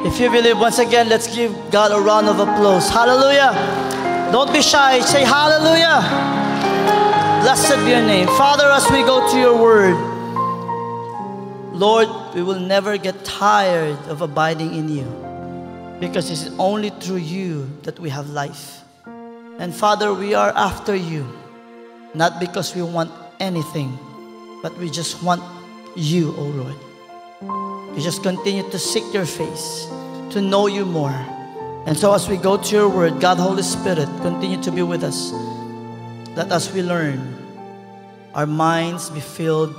If you believe, once again, let's give God a round of applause. Hallelujah. Don't be shy. Say hallelujah. Blessed be your name. Father, as we go to your word, Lord, we will never get tired of abiding in you, because it's only through you that we have life. And Father, we are after you, not because we want anything, but we just want you, O Lord. We just continue to seek your face, to know you more. And so as we go to your word, God, Holy Spirit, continue to be with us. That as we learn, our minds be filled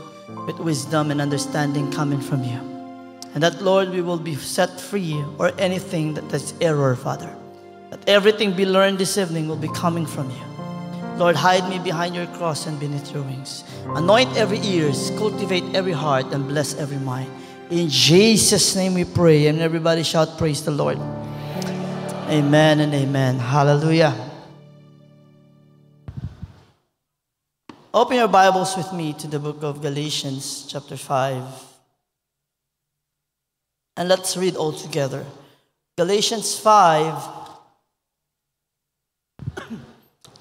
with wisdom and understanding coming from you. And that, Lord, we will be set free or anything that is error, Father. That everything we learned this evening will be coming from you. Lord, hide me behind your cross and beneath your wings. Anoint every ears, cultivate every heart, and bless every mind. In Jesus' name we pray. And everybody shout, praise the Lord. Amen and amen. Hallelujah. Open your Bibles with me to the book of Galatians chapter 5. And let's read all together. Galatians 5,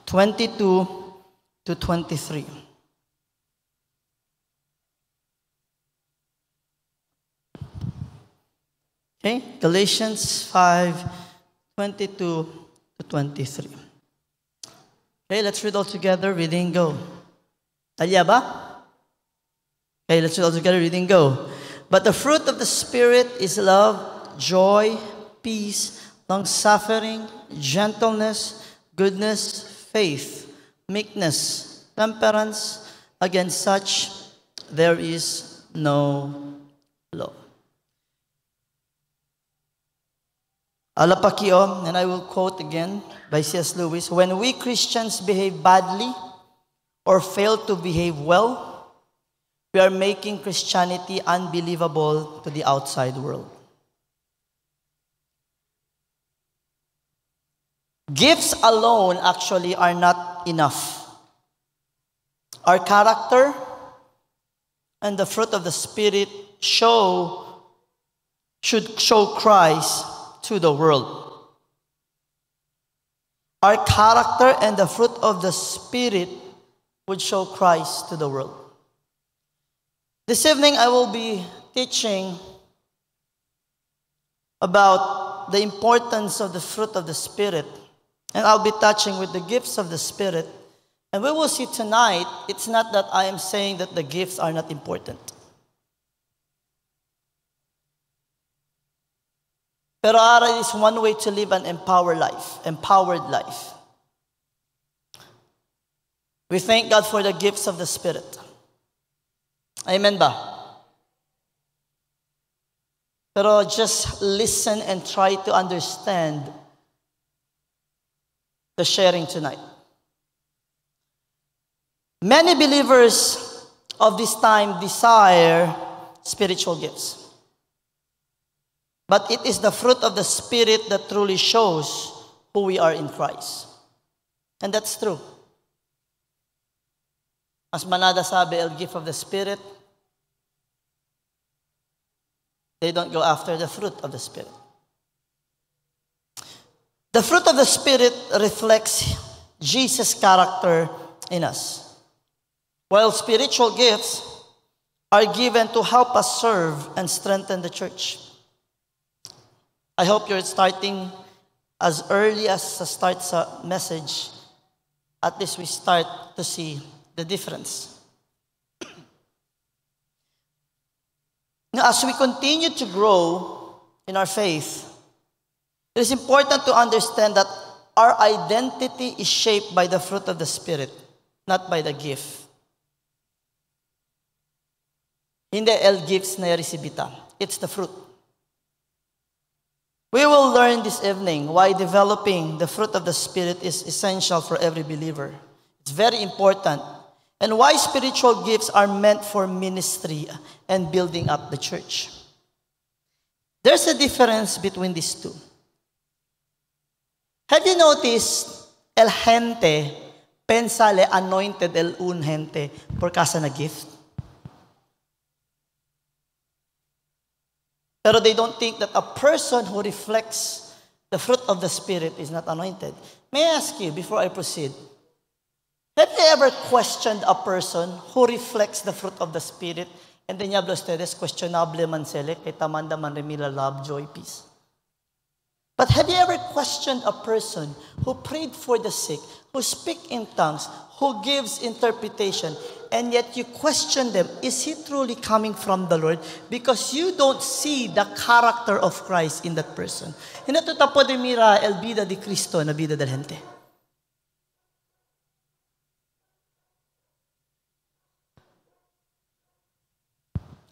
22 to 23. Okay, Galatians 5, 22 to 23. Okay, let's read all together. Reading, go. Talya ba? Okay, let's read all together. Reading, go. But the fruit of the Spirit is love, joy, peace, long-suffering, gentleness, goodness, faith, meekness, temperance. Against such there is no law. Alapakio, and I will quote again by C.S. Lewis, when we Christians behave badly or fail to behave well, we are making Christianity unbelievable to the outside world. Gifts alone actually are not enough. Our character and the fruit of the Spirit should show Christ to the world. Our character and the fruit of the Spirit would show Christ to the world. This evening I will be teaching about the importance of the fruit of the Spirit. And I'll be touching with the gifts of the Spirit. And we will see tonight, it's not that I am saying that the gifts are not important. Pero aral is one way to live an empowered life. We thank God for the gifts of the Spirit. Amen ba? Pero just listen and try to understand the sharing tonight. Many believers of this time desire spiritual gifts. But it is the fruit of the Spirit that truly shows who we are in Christ. And that's true. As Manada sabi, el gift of the Spirit, they don't go after the fruit of the Spirit. The fruit of the Spirit reflects Jesus' character in us. While spiritual gifts are given to help us serve and strengthen the church. I hope you're starting as early as the start sa message. At least we start to see the difference. Now, as we continue to grow in our faith, it is important to understand that our identity is shaped by the fruit of the Spirit, not by the gift. Hindi el gifts na recibita. It's the fruit. We will learn this evening why developing the fruit of the Spirit is essential for every believer. It's very important. And why spiritual gifts are meant for ministry and building up the church. There's a difference between these two. Have you noticed el gente pensa le anointed el un gente por causa na gift? Pero they don't think that a person who reflects the fruit of the Spirit is not anointed. May I ask you, before I proceed, have you ever questioned a person who reflects the fruit of the Spirit and then diablo ustedes questionable man sila kay tamanda man remila love, joy, peace? But have you ever questioned a person who prayed for the sick, who speak in tongues, who gives interpretation, and yet you question them, is he truly coming from the Lord? Because you don't see the character of Christ in that person. Hindi ito tapo de mira el vida de Cristo na vida del gente.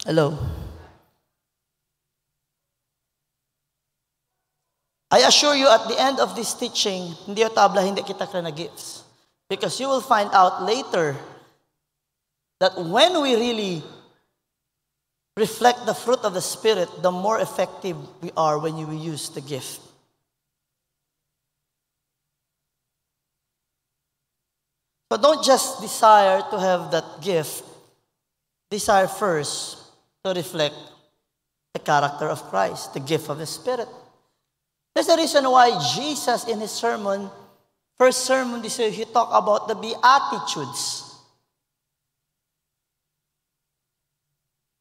Hello? I assure you at the end of this teaching, hindi tabla, hindi kita na gifts. Because you will find out later that when we really reflect the fruit of the Spirit, the more effective we are when you use the gift. So don't just desire to have that gift. Desire first to reflect the character of Christ, the gift of the Spirit. That's the reason why Jesus in his sermon, first sermon this year, he talked about the Beatitudes.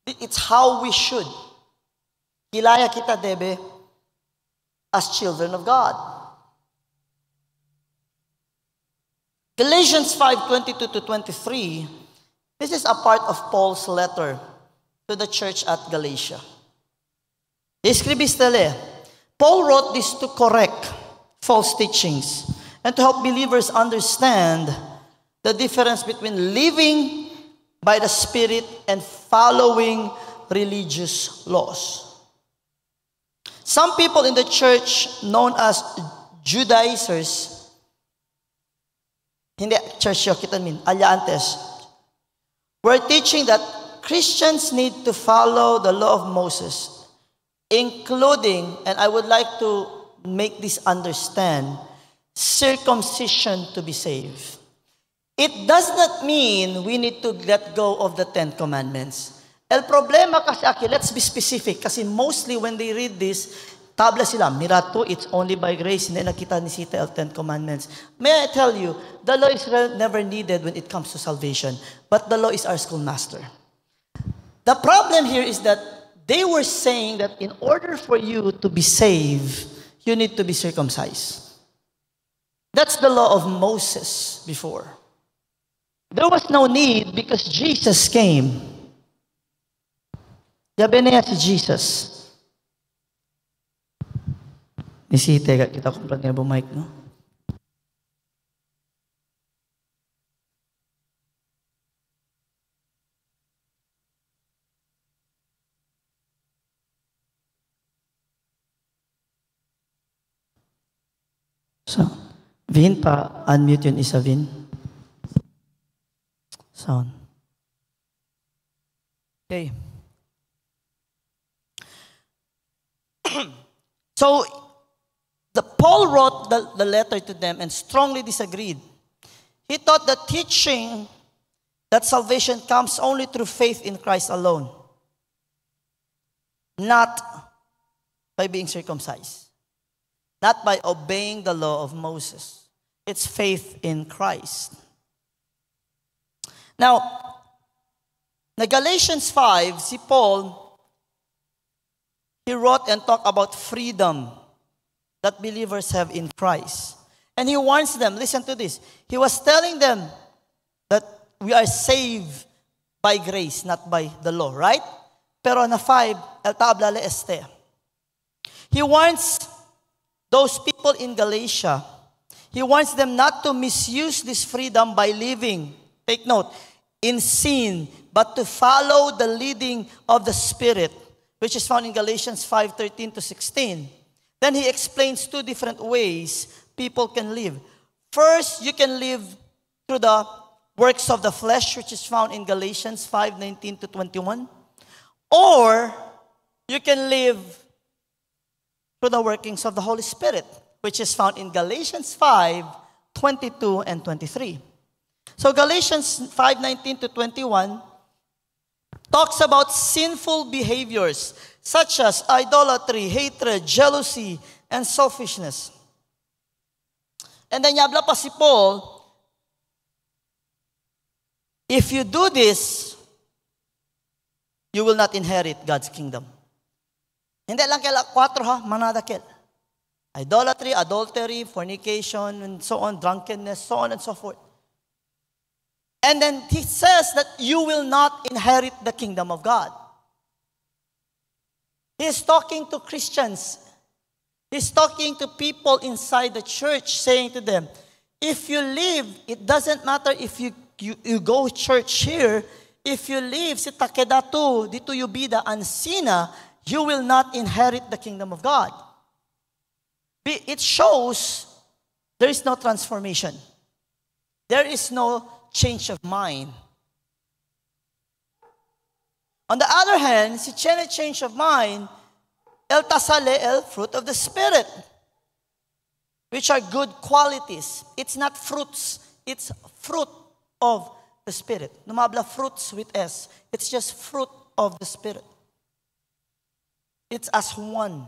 It's how we should. Kilaya kita debe as children of God. Galatians 5:22-23, this is a part of Paul's letter to the church at Galatia. Paul wrote this to correct false teachings and to help believers understand the difference between living by the Spirit and following religious laws. Some people in the church known as Judaizers, hindi church yo kita min, alyantes, were teaching that Christians need to follow the law of Moses, including, and I would like to make this understand, circumcision to be saved. It does not mean we need to let go of the 10 Commandments. El problema kasi aki, let's be specific, kasi mostly when they read this, tabla sila, mirato, it's only by grace, hindi nakita ni Sita el 10 Commandments. May I tell you, the law is never needed when it comes to salvation, but the law is our schoolmaster. The problem here is that they were saying that in order for you to be saved, you need to be circumcised. That's the law of Moses before. There was no need because Jesus came. Yabe na si Jesus. Nisite kita kumplat nga mic, no? So, Vin, pa-unmute yun isa, Vin. Sound. Okay. So, Paul wrote the letter to them and strongly disagreed. He thought that teaching that salvation comes only through faith in Christ alone, not by being circumcised, not by obeying the law of Moses. It's faith in Christ. Now, na Galatians 5, si Paul, he wrote and talked about freedom that believers have in Christ. And he warns them, listen to this, he was telling them that we are saved by grace, not by the law, right? Pero na 5, el tabla le este. He warns those people in Galatia, he wants them not to misuse this freedom by living, take note, in sin, but to follow the leading of the Spirit, which is found in Galatians 5:13-16. Then he explains 2 different ways people can live. First, you can live through the works of the flesh, which is found in Galatians 5:19-21. Or, you can live through the workings of the Holy Spirit, which is found in Galatians 5:22 and 23. So Galatians 5:19-21, talks about sinful behaviors such as idolatry, hatred, jealousy, and selfishness. And then yabla pa si Paul, if you do this, you will not inherit God's kingdom. Hindi lang kaya 4 ha, manadakil. Idolatry, adultery, fornication, and so on, drunkenness, so on and so forth. And then he says that you will not inherit the kingdom of God. He is talking to Christians. He's talking to people inside the church, saying to them, if you live, it doesn't matter if you go church here, if you live si takedatu, dito yubida ansina, you will not inherit the kingdom of God. It shows there is no transformation. There is no change of mind. On the other hand, si chene change of mind, el tasale el fruit of the Spirit, which are good qualities. It's not fruits, it's fruit of the Spirit. Numabla fruits with S. It's just fruit of the Spirit. It's as one.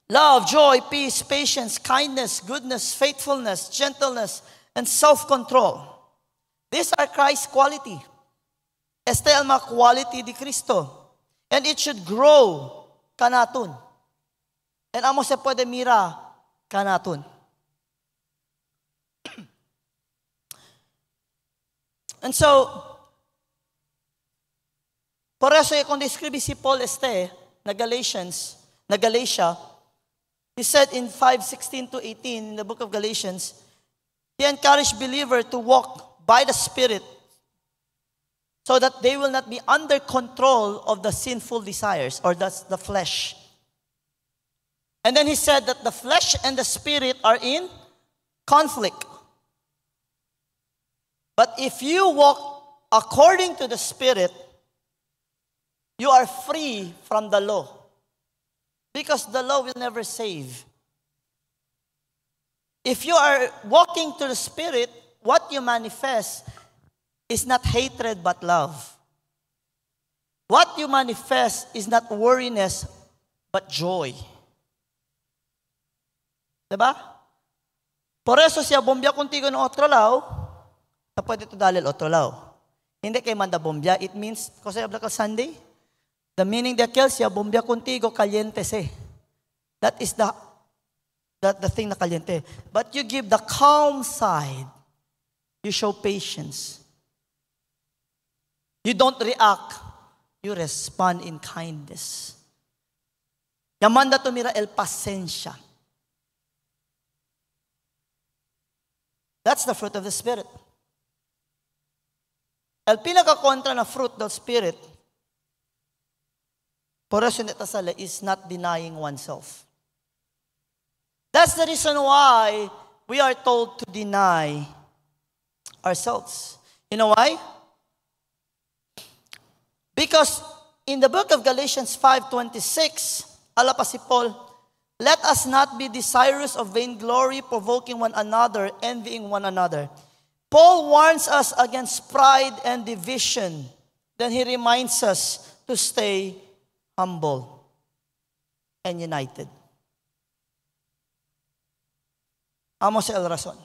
Love, joy, peace, patience, kindness, goodness, faithfulness, gentleness, and self-control. These are Christ's quality. Este el mga quality di Cristo. And it should grow kanatun. And amo se puede mira kanatun. And so, por eso kung describe si Paul na Galatia, he said in 5:16 to 18 in the book of Galatians, he encouraged believers to walk by the Spirit so that they will not be under control of the sinful desires, or that's the flesh. And then he said that the flesh and the Spirit are in conflict. But if you walk according to the Spirit, you are free from the law. Because the law will never save. If you are walking to the Spirit, what you manifest is not hatred but love. What you manifest is not worriness but joy. Diba? Por eso siya bombya contigo ng otro lao, tapos ito dalil otro lao. Hindi kay manda bombya, it means, kasi habla ka Sunday, the meaning de aquel siya bombya contigo caliente se. That is the thing na caliente. But you give the calm side. You show patience. You don't react. You respond in kindness. Yamanda tumira el pasensya. That's the fruit of the Spirit. El pinaka-kontra na fruit del Spirit, por eso netasala, is not denying oneself. That's the reason why we are told to deny ourselves. You know why? Because in the book of Galatians 5:26, ala pa si Paul, let us not be desirous of vainglory, provoking one another, envying one another. Paul warns us against pride and division. Then he reminds us to stay humble and united. Amos el razón.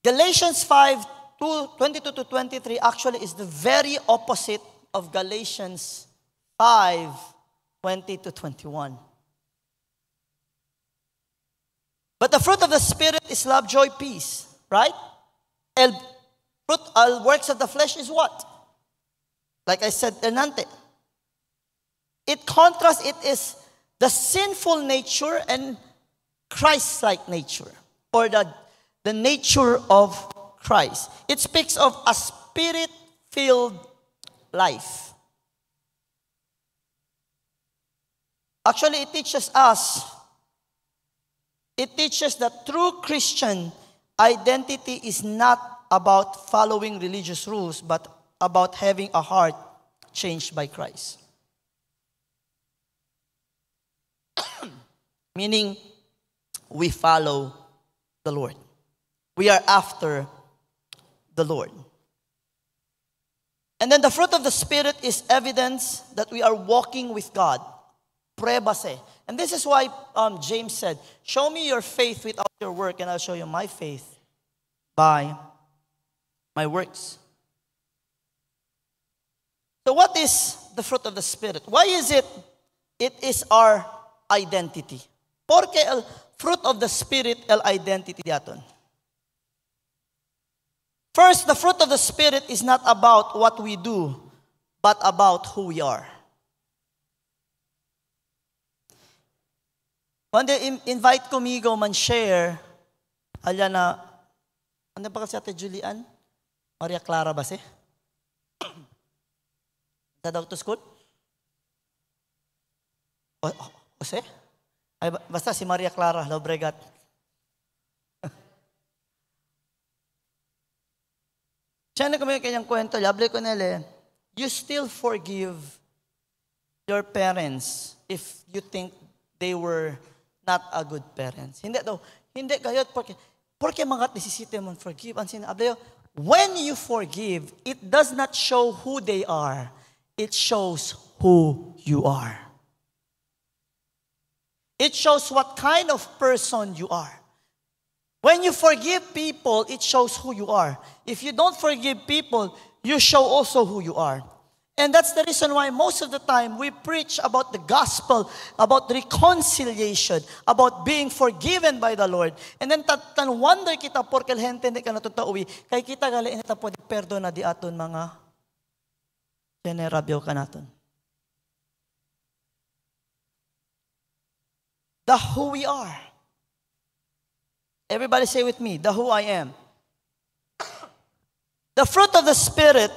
Galatians 5:22 to 23 actually is the very opposite of Galatians 5:20 to 21. But the fruit of the Spirit is love, joy, peace, right? El works of the flesh is what? Like I said, enante. It contrasts, it is the sinful nature and Christ-like nature, or the nature of Christ. It speaks of a spirit-filled life. Actually, it teaches that true Christian identity is not about following religious rules, but about having a heart changed by Christ. Meaning, we follow the Lord. We are after the Lord. And then the fruit of the Spirit is evidence that we are walking with God. Prueba se. And this is why James said, show me your faith without your work, and I'll show you my faith by my works. So what is the fruit of the Spirit? Why is it? It is our identity. Porque el fruit of the Spirit, el identity diaton. First, the fruit of the Spirit is not about what we do, but about who we are. When they invite kumigo man share, alya na, ano pa kasi Ate Julian? Maria Clara ba si? Sa daw to school? Jose? Ay, basta si Maria Clara, Lobregat. Siya na kami kanyang kwento, labli ko nila, you still forgive your parents if you think they were not a good parents. Hindi daw, hindi kayo, porque mga necessity mo forgive. Ang sinabi, when you forgive, it does not show who they are. It shows who you are. It shows what kind of person you are. When you forgive people, it shows who you are. If you don't forgive people, you show also who you are. And that's the reason why most of the time we preach about the gospel, about reconciliation, about being forgiven by the Lord. And then wonder kita porque el gente hindi ka natutauwi. Kay kita gali inita po di perdona di aton mga generabyo ka naton. The who we are. Everybody say with me, the who I am. The fruit of the Spirit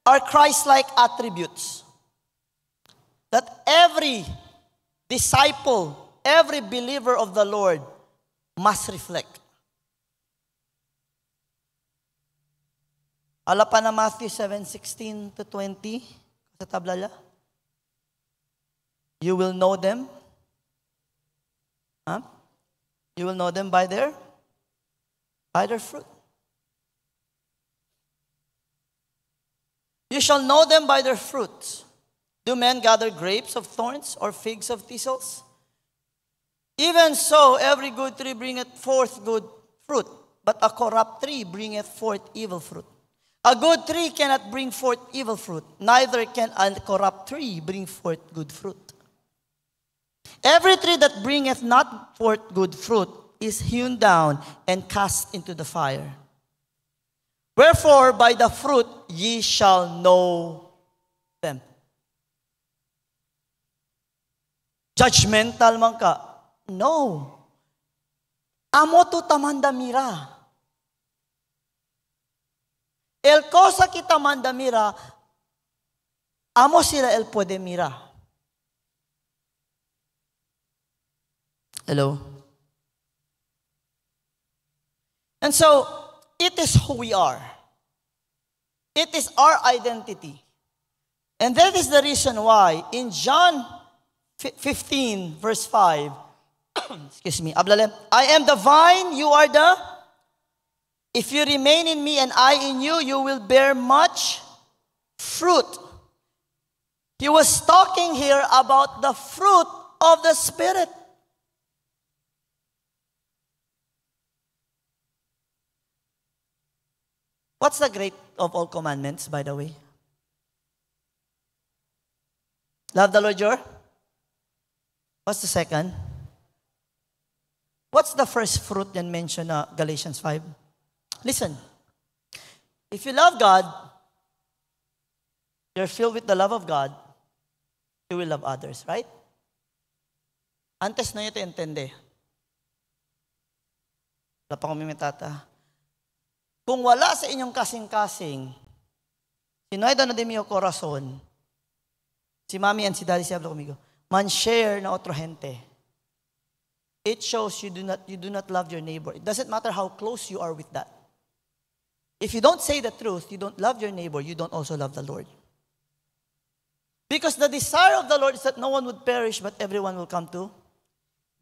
are Christ-like attributes that every disciple, every believer of the Lord must reflect. Ala pa na Matthew 7:16 to 20 sa tablala. You will know them. Huh? You will know them by their fruit. You shall know them by their fruits. Do men gather grapes of thorns or figs of thistles? Even so, every good tree bringeth forth good fruit, but a corrupt tree bringeth forth evil fruit. A good tree cannot bring forth evil fruit, neither can a corrupt tree bring forth good fruit. Every tree that bringeth not forth good fruit is hewn down and cast into the fire. Wherefore, by the fruit ye shall know them. Judgmental man ka? No. Amo tu tamanda mira. El cosa kita manda mira, amo sila el puede mira. Hello? And so, it is who we are. It is our identity. And that is the reason why in John 15, verse 5, excuse me, I am the vine, you are the, if you remain in me and I in you, you will bear much fruit. He was talking here about the fruit of the Spirit. What's the great of all commandments, by the way? Love the Lord your? What's the second? What's the first fruit then mentioned Galatians 5? Listen. If you love God, you're filled with the love of God, you will love others, right? Antes na ito entende. Wala pa kong mimitata. Kung wala sa inyong kasing-kasing, sinoy doon na di miyo corazon, si mami and si daddy si habla kumigo, man share na otro gente. It shows you do not love your neighbor. It doesn't matter how close you are with that. If you don't say the truth, you don't love your neighbor, you don't also love the Lord. Because the desire of the Lord is that no one would perish, but everyone will come to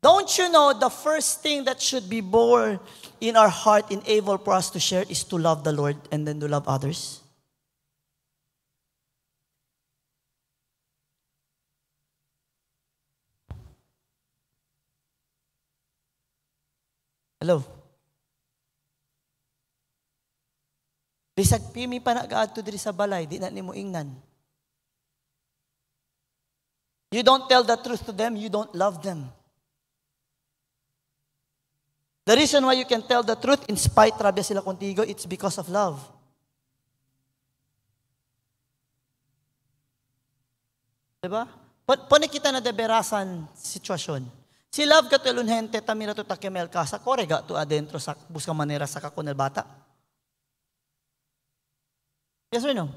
Don't you know the first thing that should be born in our heart, enable for us to share, is to love the Lord and then to love others? Hello? Bisag pimi pa nag-aadto diri sa balay, di na nimo ingnan. You don't tell the truth to them, you don't love them. The reason why you can tell the truth in spite rabia sila contigo, it's because of love. Diba? Pone kita na deberasan sitwasyon. Si love ka tulun hente, tamira to takemel ka, sa korega to adentro sa busca manera sa kakunel bata. Yes or no?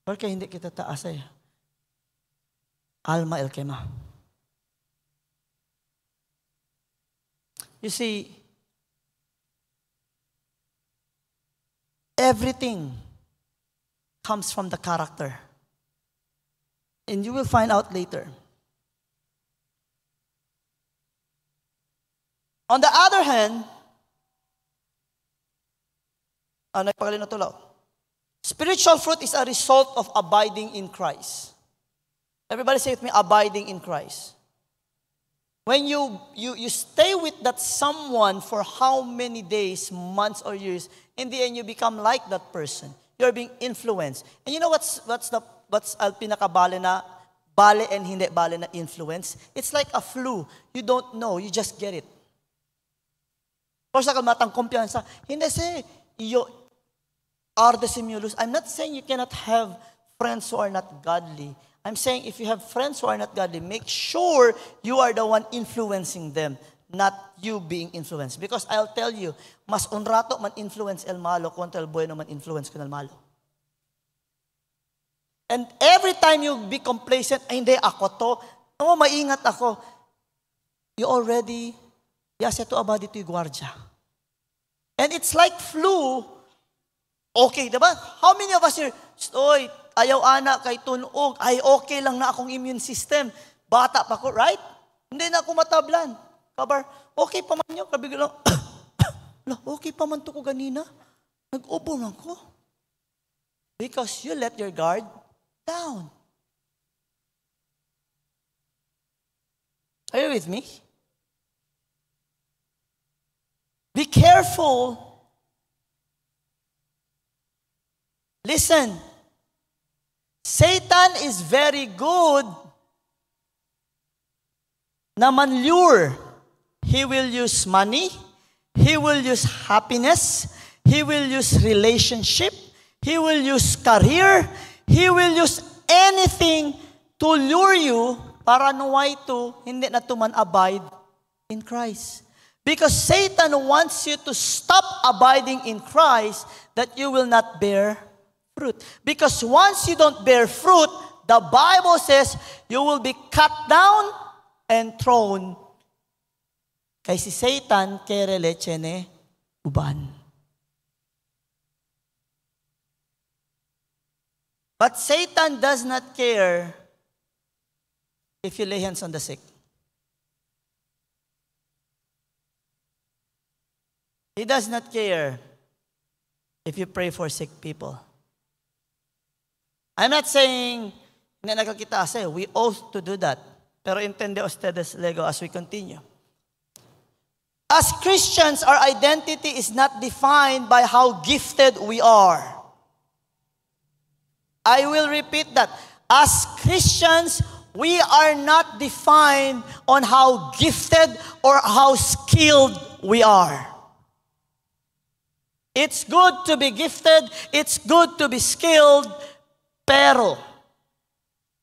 Porque hindi kita taas eh. Alma el kema. You see, everything comes from the character. And you will find out later. On the other hand, spiritual fruit is a result of abiding in Christ. Everybody say with me, abiding in Christ. When you stay with that someone for how many days, months, or years, in the end you become like that person. You're being influenced. And you know what's al pinakabale na bale and hindi bale na influence? It's like a flu. You don't know, you just get it. Or sa kamatang kumpiyansa, hindi say, iyo are the simulus. I'm not saying you cannot have friends who are not godly. I'm saying if you have friends who are not godly, make sure you are the one influencing them, not you being influenced. Because I'll tell you, mas unrato man influence el malo kontra el bueno man influence kun el malo. And every time you be complacent, ay hindi ako to, maingat ako, you already, yase to abadi to guardia. And it's like flu. Okay, diba? How many of us here, oy, ayaw anak kay tunog, ay okay lang na akong immune system. Bata pa ko, right? Hindi na ako matablan. Kabar, okay pa man yun. Kabiglang, okay pa man to ko ganina. Nag-ubo lang ko. Because you let your guard down. Are you with me? Be careful. Listen. Satan is very good na manlure. He will use money. He will use happiness. He will use relationship. He will use career. He will use anything to lure you para nuway to hindi na tuman abide in Christ. Because Satan wants you to stop abiding in Christ that you will not bear fruit. Because once you don't bear fruit, the Bible says you will be cut down and thrown. Kay si Satan kere lechene uban. But Satan does not care if you lay hands on the sick. He does not care if you pray for sick people. I'm not saying na nakakita kasi, we ought to do that. Pero intende ustedes lego as we continue. As Christians, our identity is not defined by how gifted we are. I will repeat that. As Christians, we are not defined on how gifted or how skilled we are. It's good to be gifted, it's good to be skilled, pero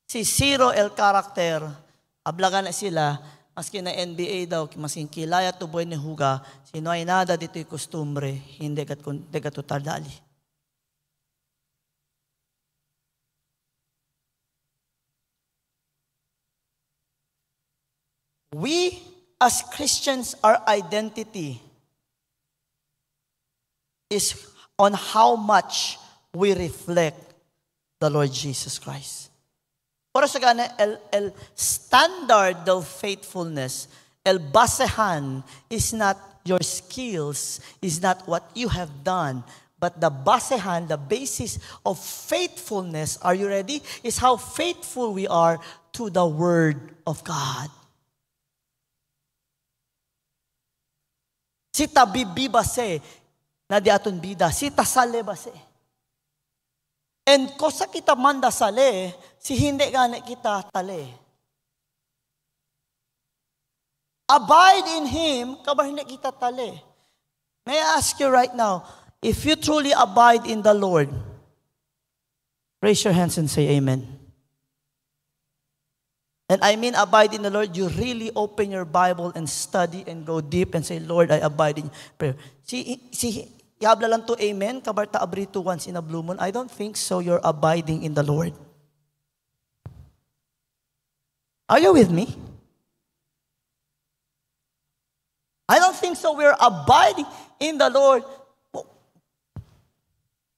si zero el karakter, ablagan na sila, maski na NBA daw, maski kilaya to boy ni huga, sino ay nada dito'y kostumbre, hindi kat tutardali. We as Christians, our identity is on how much we reflect the Lord Jesus Christ. Por eso gana, el standard of faithfulness, el basehan is not your skills, is not what you have done, but the basehan, the basis of faithfulness, are you ready? Is how faithful we are to the Word of God. Sita bibi base, na di aton bida. Sita sale base. And kosa kita manda sale, si hindi gani kita tale. Abide in Him, kabar hindi kita tale. May I ask you right now, if you truly abide in the Lord, raise your hands and say amen. And I mean abide in the Lord, you really open your Bible and study and go deep and say, Lord, I abide in prayer. Si Yabla lang to amen, kabarta abrito once in a blue moon. I don't think so. You're abiding in the Lord. Are you with me? I don't think so. We're abiding in the Lord.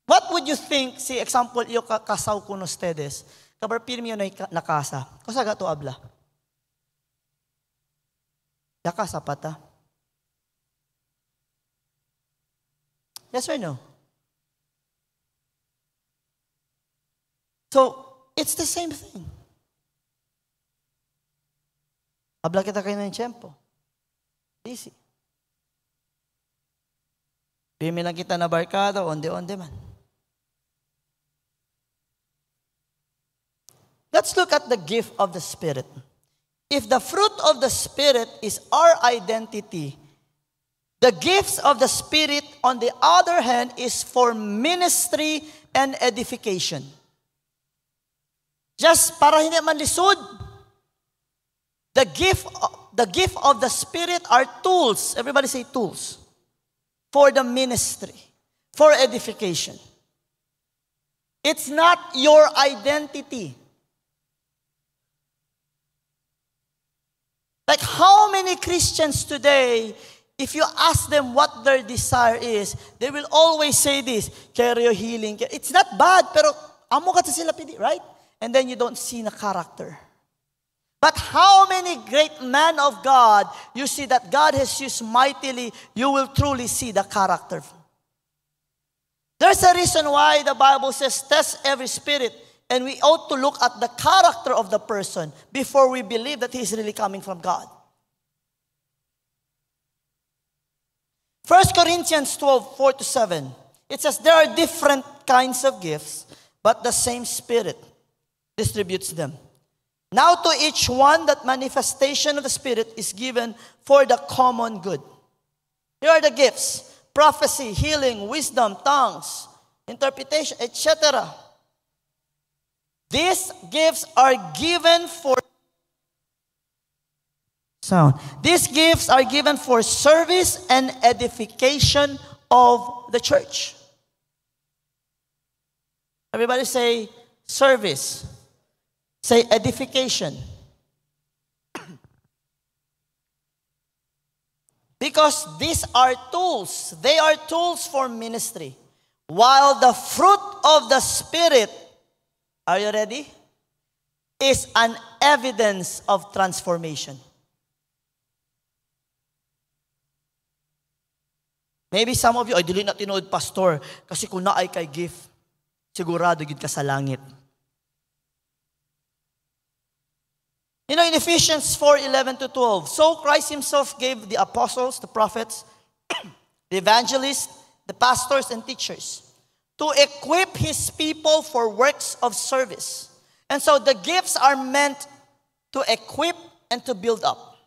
What would you think, si example, iyo kasaw ko no ustedes, kabar pirmi yun ay nakasa. Kusa gato abla? Yakasa pata? Yes or no? So, it's the same thing. Habla kita kayo ng tiyempo. Easy. Bimi lang kita na barkada, onde-onde man. Let's look at the gift of the Spirit. If the fruit of the Spirit is our identity, the gifts of the Spirit, on the other hand, is for ministry and edification. Just para hindi man lisod, the gift of the Spirit are tools. Everybody say tools. For the ministry, for edification. It's not your identity. Like how many Christians today, if you ask them what their desire is, they will always say this, carry healing. It's not bad, pero amo ka sila pidi, right? And then you don't see the character. But how many great men of God, you see that God has used mightily, you will truly see the character. There's a reason why the Bible says, test every spirit, and we ought to look at the character of the person before we believe that he is really coming from God. 1 Corinthians 12, 4-7. It says, there are different kinds of gifts, but the same Spirit distributes them. Now to each one, that manifestation of the Spirit is given for the common good. Here are the gifts: prophecy, healing, wisdom, tongues, interpretation, etc. These gifts are given for sound. These gifts are given for service and edification of the church. Everybody say service. Say edification. Because these are tools. They are tools for ministry. While the fruit of the Spirit, are you ready? Is an evidence of transformation. Maybe some of you, ay dili na tinuod pastor, kasi kung naay kay gift, sigurado gid ka sa langit. You know, in Ephesians 4:11-12, so Christ Himself gave the apostles, the prophets, the evangelists, the pastors and teachers to equip His people for works of service. And so the gifts are meant to equip and to build up.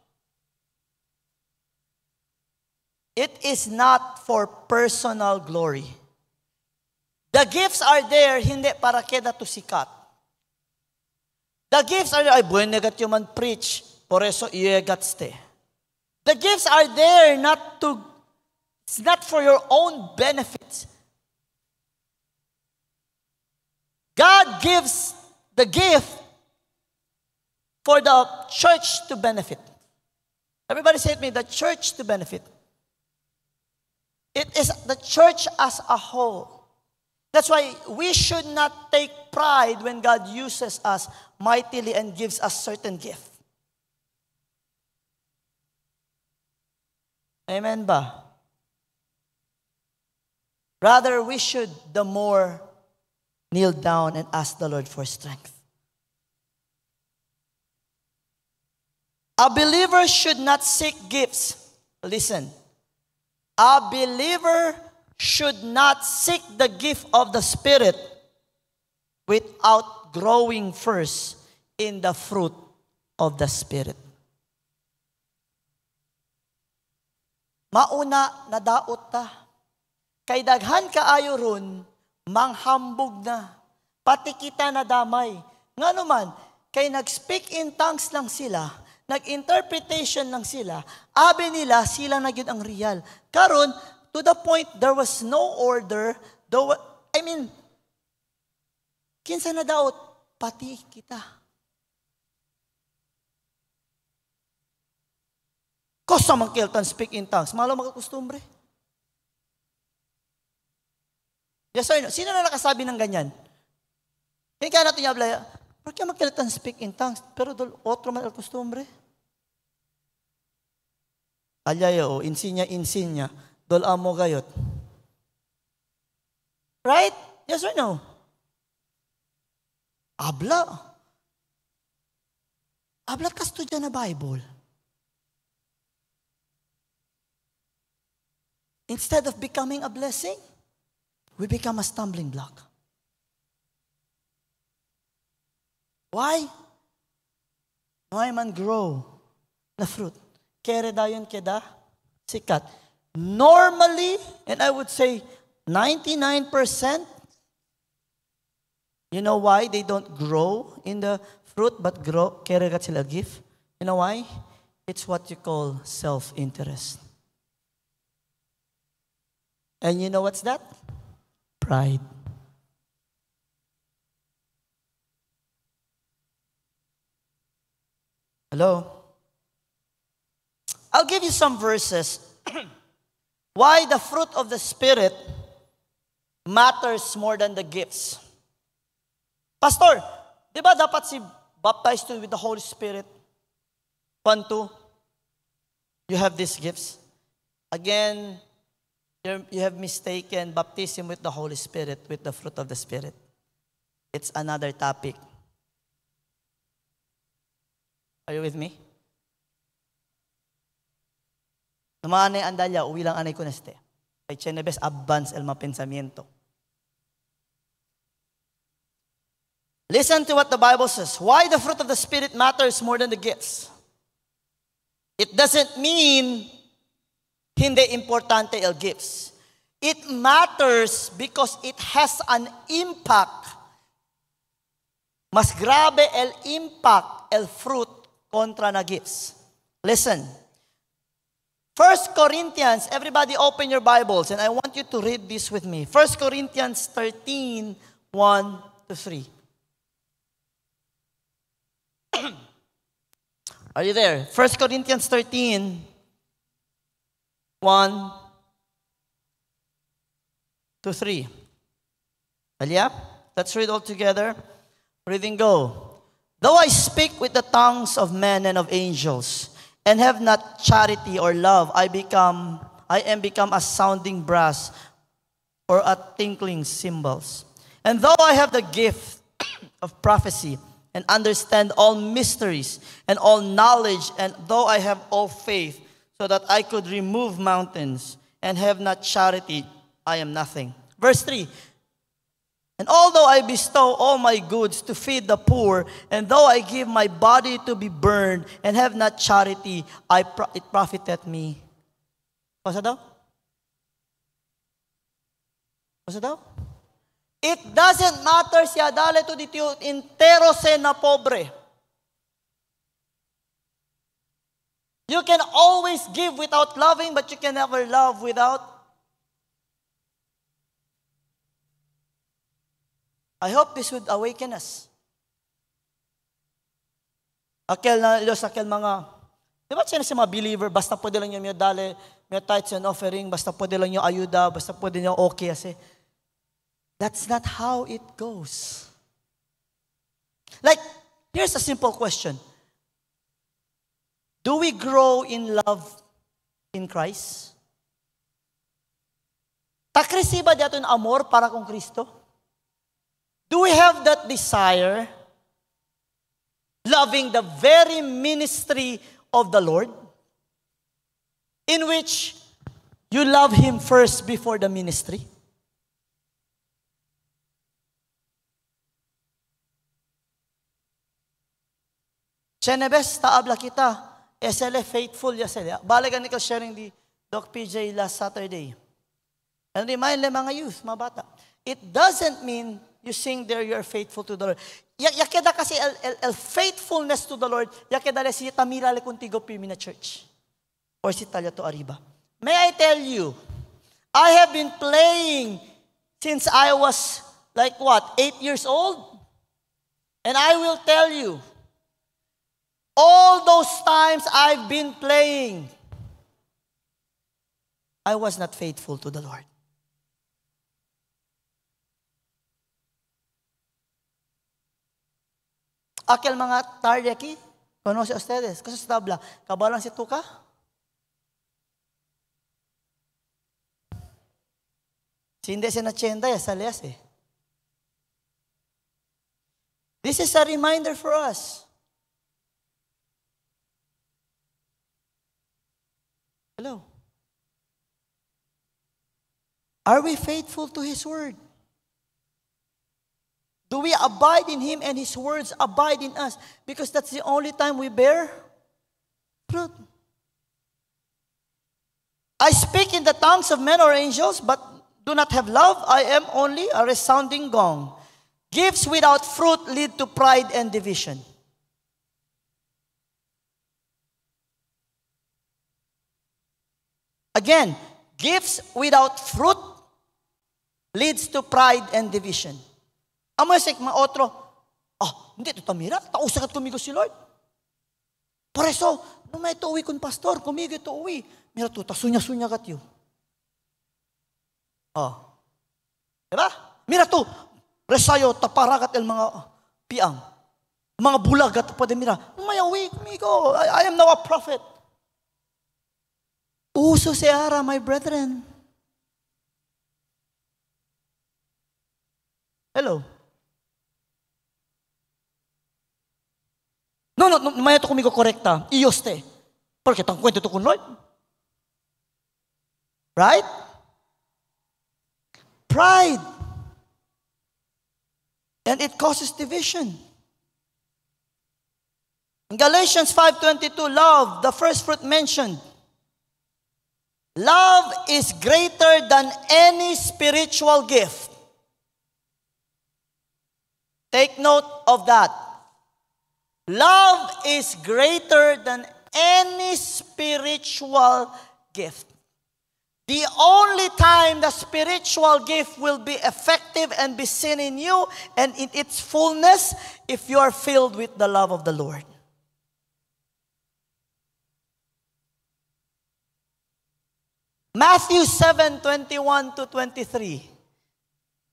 It is not for personal glory. The gifts are there, hindi para keda to sikat. The gifts are there, ay buwan negat yung man preach, por eso iyegatste. The gifts are there it's not for your own benefit. God gives the gift for the church to benefit. Everybody say with me, the church to benefit. It is the church as a whole. That's why we should not take pride when God uses us mightily and gives us certain gift. Amen ba? Rather, we should the more kneel down and ask the Lord for strength. A believer should not seek gifts. Listen. A believer should not seek the gift of the Spirit without growing first in the fruit of the Spirit. Mauna, nadaot ta. Kay daghan kaayo ron, manghambog na. Pati kita na damay. Nga naman, kay nag-speak in tongues lang sila, nag-interpretation lang sila, abi nila, sila na gyud ang real. Karon, to the point, there was no order, kinsa na daot, pati kita. Kosa man kiltan speak in tongues, malo magkakustumbre. Yes or no? Sino na nakasabi ng ganyan? Hindi kaya natin yablaya, pero kaya magkalitan speak in tongues, pero otro man al-costumbre. Alyayo, insinya, dol amo gayot. Right? Yes or no? Abla ka studya na Bible. Instead of becoming a blessing, we become a stumbling block. Why? Why man grow na fruit? Kere dayon keda sikat. Normally, and I would say 99%, you know why they don't grow in the fruit but grow kere kat sila gift? You know why? It's what you call self-interest. And you know what's that? Pride. Hello? I'll give you some verses why the fruit of the Spirit matters more than the gifts. Pastor, di ba dapat si baptized with the Holy Spirit? 1, 2. You have these gifts. Again, you have mistaken baptism with the Holy Spirit, with the fruit of the Spirit. It's another topic. Are you with me? Namanay andalya, uwi lang anay ko neste. Kay chenebes advance el mapensamiento. Listen to what the Bible says. Why the fruit of the Spirit matters more than the gifts. It doesn't mean hindi importante el gifts. It matters because it has an impact. Mas grabe el impact, el fruit kontra na gifts. Listen. 1 Corinthians, everybody open your Bibles and I want you to read this with me. 1 Corinthians 13, 1-3. Are you there? 1 Corinthians 13, 1-3. Alia? Let's read all together. Reading go. Though I speak with the tongues of men and of angels, and have not charity or love, I am become a sounding brass or a tinkling cymbals. And though I have the gift of prophecy and understand all mysteries and all knowledge, and though I have all faith so that I could remove mountains and have not charity, I am nothing. Verse 3. And although I bestow all my goods to feed the poor, and though I give my body to be burned and have not charity, it profiteth me. Pasa daw? Pasa daw? It doesn't matter siya dale to dito entero se na pobre. You can always give without loving, but you can never love without. I hope this would awaken us. Akel mga, di ba siya mga believer, basta pwede lang yung dali, may tithes and offering, basta pwede lang yung ayuda, basta pwede yung okay kasi. That's not how it goes. Like, here's a simple question. Do we grow in love in Christ? Takresiba dato ng amor para kung Kristo? Do we have that desire, loving the very ministry of the Lord, in which you love Him first before the ministry? Chenebes, taabla kita. SLF faithful yasel. Balagan ikaw sharing di Doc PJ last Saturday. And remind them mga youth, mga bata. It doesn't mean you sing there you're faithful to the Lord. Yakeda kasi el faithfulness to the Lord, yakeda le si Tamira le Contigo Pirmina Church. Or si Talia to Arriba. May I tell you, I have been playing since I was like what, 8 years old? And I will tell you, all those times I've been playing, I was not faithful to the Lord. Aquel mga tarde aquí, conoce ustedes, kasi sa tabla, kabalang si Tuka? Si hindi siya na-chenda, salias eh. This is a reminder for us. Hello. Are we faithful to His Word? Do we abide in Him and His words abide in us? Because that's the only time we bear fruit. I speak in the tongues of men or angels, but do not have love. I am only a resounding gong. Gifts without fruit lead to pride and division. Again, gifts without fruit leads to pride and division. Amasik mga otro, hindi ito tamira, tausakat kumigo si Lord. Por eso, no may tuwi kun pastor, kumigo ito uwi. Mira to, tasunya-sunya kat you. Diba? Mira to, resayo, taparakat el mga piang. Mga bulag at pwede mira, may uwi, kumigo, I am now a prophet. Uso si Ara, my brethren. Hello. No, may ito kumigo korekta. Iyos te. Porque tang kwento ito kun Lord. Right? Pride. And it causes division. In Galatians 5:22, love, the first fruit mentioned. Love is greater than any spiritual gift. Take note of that. Love is greater than any spiritual gift. The only time the spiritual gift will be effective and be seen in you and in its fullness if you are filled with the love of the Lord. Matthew 7:21 to 23.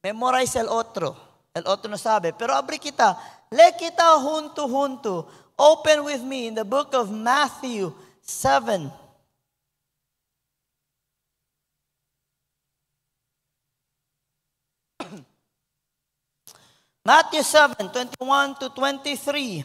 Memorize el otro. El otro no sabe. Pero abri kita. Le kita junto. Open with me in the book of Matthew 7. Matthew 7:21 to 23.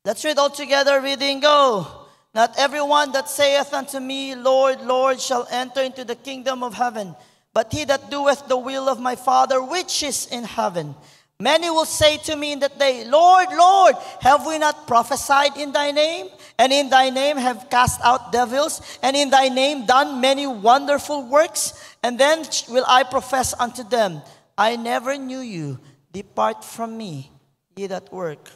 Let's read all together. Reading, go. Not everyone that saith unto me, Lord, Lord, shall enter into the kingdom of heaven, but he that doeth the will of my Father which is in heaven. Many will say to me in that day, Lord, Lord, have we not prophesied in thy name? And in thy name have cast out devils? And in thy name done many wonderful works? And then will I profess unto them, I never knew you. Depart from me, ye that work.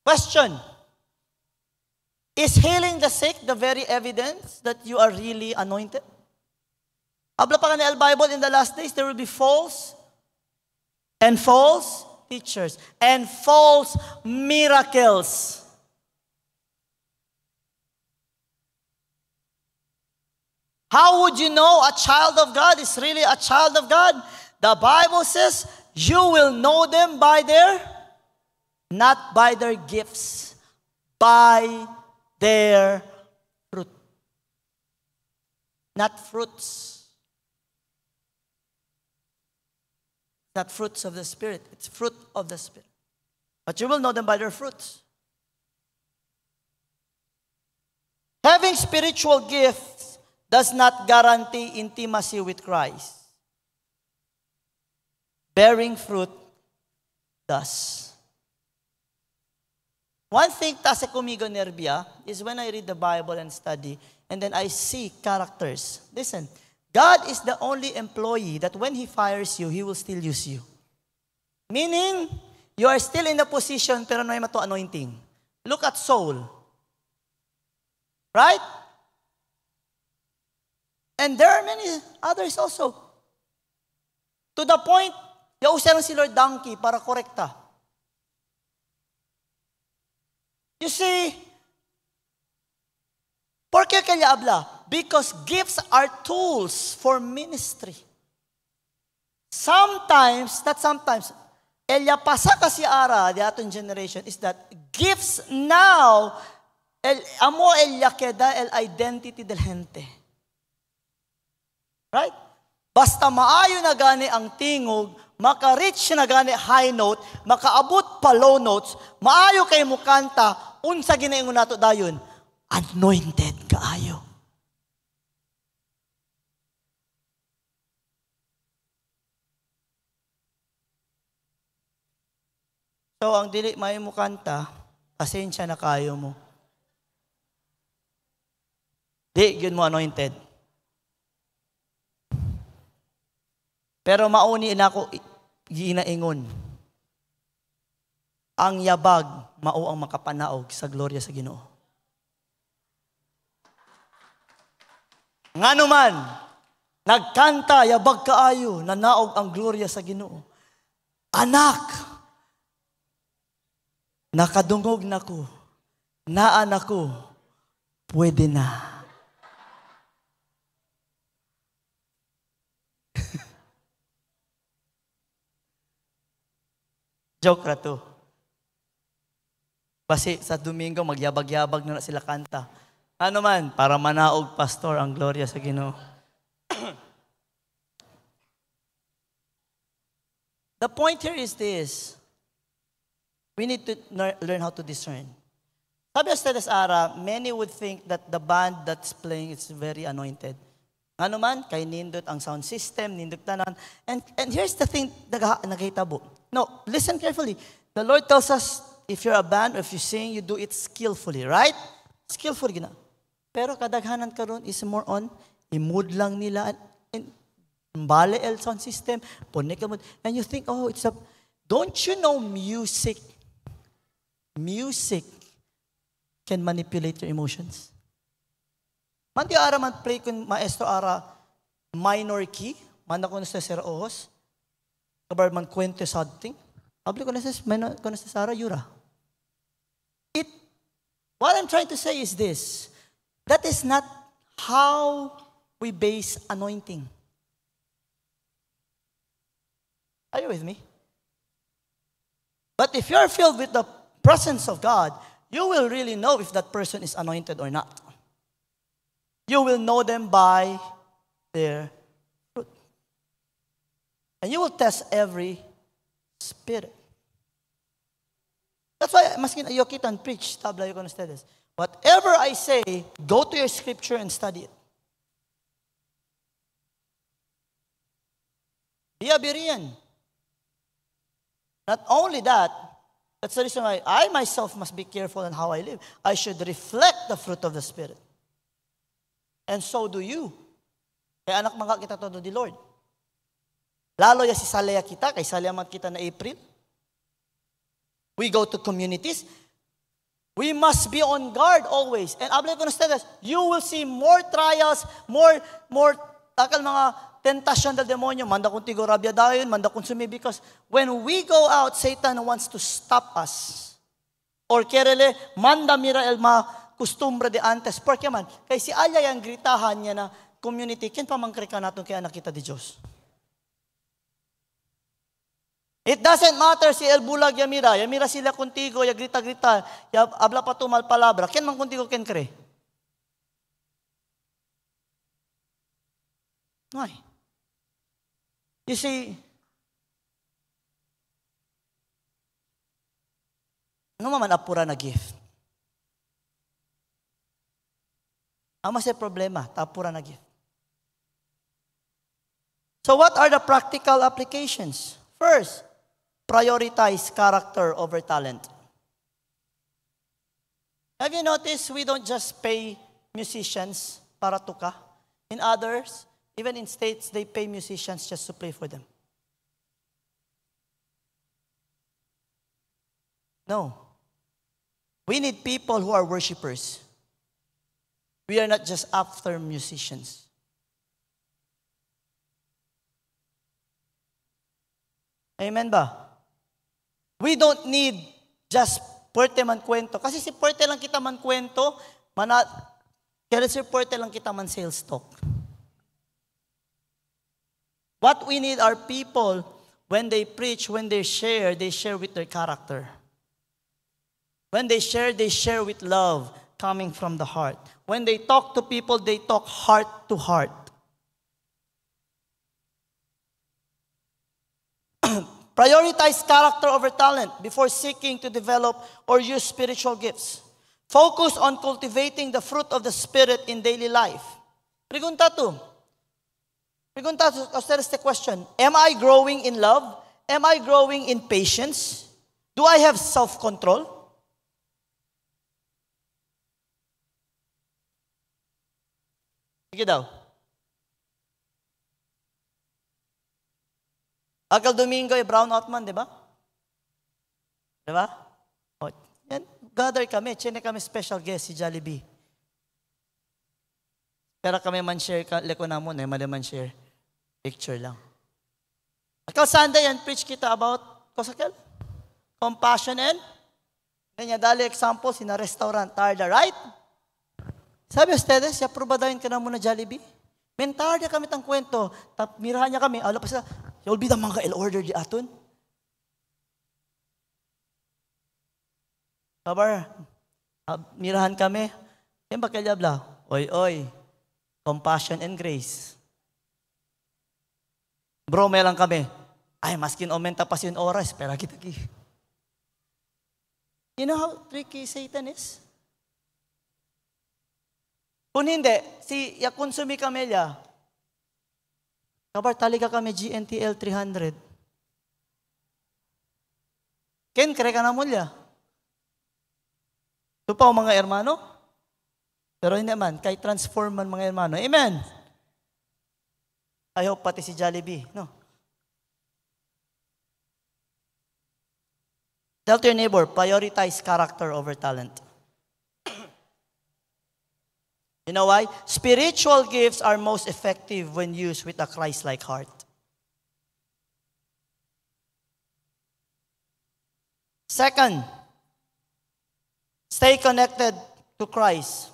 Question. Is healing the sick the very evidence that you are really anointed? Habla pa ka ng Bible, in the last days, there will be false teachers and false miracles. How would you know a child of God is really a child of God? The Bible says, you will know them by not by their gifts, by their fruit. Not fruits. Not fruits of the Spirit. It's fruit of the Spirit. But you will know them by their fruits. Having spiritual gifts does not guarantee intimacy with Christ. Bearing fruit does. One thing tase kumigo nerbia is when I read the Bible and study, and then I see characters. Listen, God is the only employee that when He fires you, He will still use you. Meaning, you are still in the position pero no mato anointing. Look at Saul. Right? And there are many others also. To the point, yausan si Lord donkey para korekta. You see, ¿por qué kaya habla? Because gifts are tools for ministry. Sometimes, not sometimes, Elia pasa kasi ara, the aton generation, is that gifts now, amo Elia queda el identity del gente. Right? Basta maayo na gani ang tingog, maka-reach na gani high note, makaabot pa low notes, maayo kay mo kanta, unsa ginaingon nato dayon, anointed kaayo. So, ang dili maayo mo kanta, pasensya na kayo mo. Di, yun mo anointed. Pero mauni na ako ginaingon. Ang yabag, mao ang makapanaog sa gloria sa Ginoo. Ngano man, nagkanta, yabag kaayo, nanaog ang gloria sa Ginoo. Anak, nakadungog na ko, naan ako, pwede na. Joke ra to. Kasi sa Domingo, magyabag-yabag na sila kanta. Ano man, para manaog pastor ang gloria sa Ginoo. The point here is this. We need to learn how to discern. Sabi sa Ara, many would think that the band that's playing is very anointed. Ano man, kay nindot ang sound system, nindot tanan. And here's the thing, nagahitabo. No, listen carefully. The Lord tells us, if you're a band or if you sing, you do it skillfully, right? Skillfully gina. Pero kadaghanan karon is more on, i-mood lang nila, mbale el sound system, ponek ka mood. And you think, oh, it's a, don't you know music can manipulate your emotions? Mandi ara man play kun maestro ara minor key, manda ko na sa Sir Ohos, kabar man kwento something, abli ko na sa Sara Yura. What I'm trying to say is this, that is not how we base anointing. Are you with me? But if you're filled with the presence of God, you will really know if that person is anointed or not. You will know them by their fruit. And you will test every spirit. That's why, maskin ayo kitan preach, tabla yo kono ustedes. Whatever I say, go to your scripture and study it. Be a Berean. Not only that, that's the reason why I myself must be careful in how I live. I should reflect the fruit of the Spirit. And so do you. Kaya anak mga kita to the Lord. Lalo ya si Salaya kita, kay Salaya man kita na April. We go to communities. We must be on guard always. And abli ko na ustedes, you will see more trials, more takal mga tentasyon del demonyo. Manda kung tigo rabia dayon, manda kung sumi. Because when we go out, Satan wants to stop us. Or kerele, manda mira el ma costumbre de antes. Porque man, kay si Alya yung gritahan niya na, community, ken pamangkri ka natin kaya nakita di Diyos. It doesn't matter si El Bulag Yamira sila contigo, ya grita-grita, ya habla pa tumal palabra, ken man contigo ken kre. Why? You see, ano man apura na gift? Ama sa problema, tapura na gift. So what are the practical applications? First, prioritize character over talent. Have you noticed we don't just pay musicians para tuka? In others, even in states, they pay musicians just to play for them. No. We need people who are worshipers. We are not just after musicians. Amen ba? We don't need just Puerte man kwento. Kasi si Puerte lang kita man kwento, kaya si Puerte lang kita man sales talk. What we need are people, when they preach, when they share with their character. When they share with love coming from the heart. When they talk to people, they talk heart to heart. Prioritize character over talent before seeking to develop or use spiritual gifts. Focus on cultivating the fruit of the Spirit in daily life. Pregunta to ustedes the question, am I growing in love? Am I growing in patience? Do I have self-control? Sige daw. Agal Domingo, brown out man, di ba? Di ba? O, yan, gather kami, chine kami special guest si Jollibee. Pero kami man share, leko na muna, mali man share. Picture lang. Akal Sunday yan, preach kita about, kosakal? Compassion and? Ganyan, dali example, sina restaurant, tarda, right? Sabi ustedes, ya probadayin ka na muna Jollibee. Mentarda kami tang kwento, mirahan niya kami, ala pa sila, you'll be the mga il-order di aton. Kabar, mirahan kami, yan ba kalyabla? Oy, compassion and grace. Bro, may lang kami, ay, maskin aumenta pa sin oras, pera kita ki. You know how tricky Satan is? Kung hindi, si Yakonsumi Camellia, kabar talaga kami GNTL 300. Ken, kare ka na mulya. Ito pa mga hermano. Pero hindi man, kay transform man mga hermano. Amen. I hope pati si Jollibee. No? Tell to your neighbor, prioritize character over talent. You know why? Spiritual gifts are most effective when used with a Christ-like heart. Second, stay connected to Christ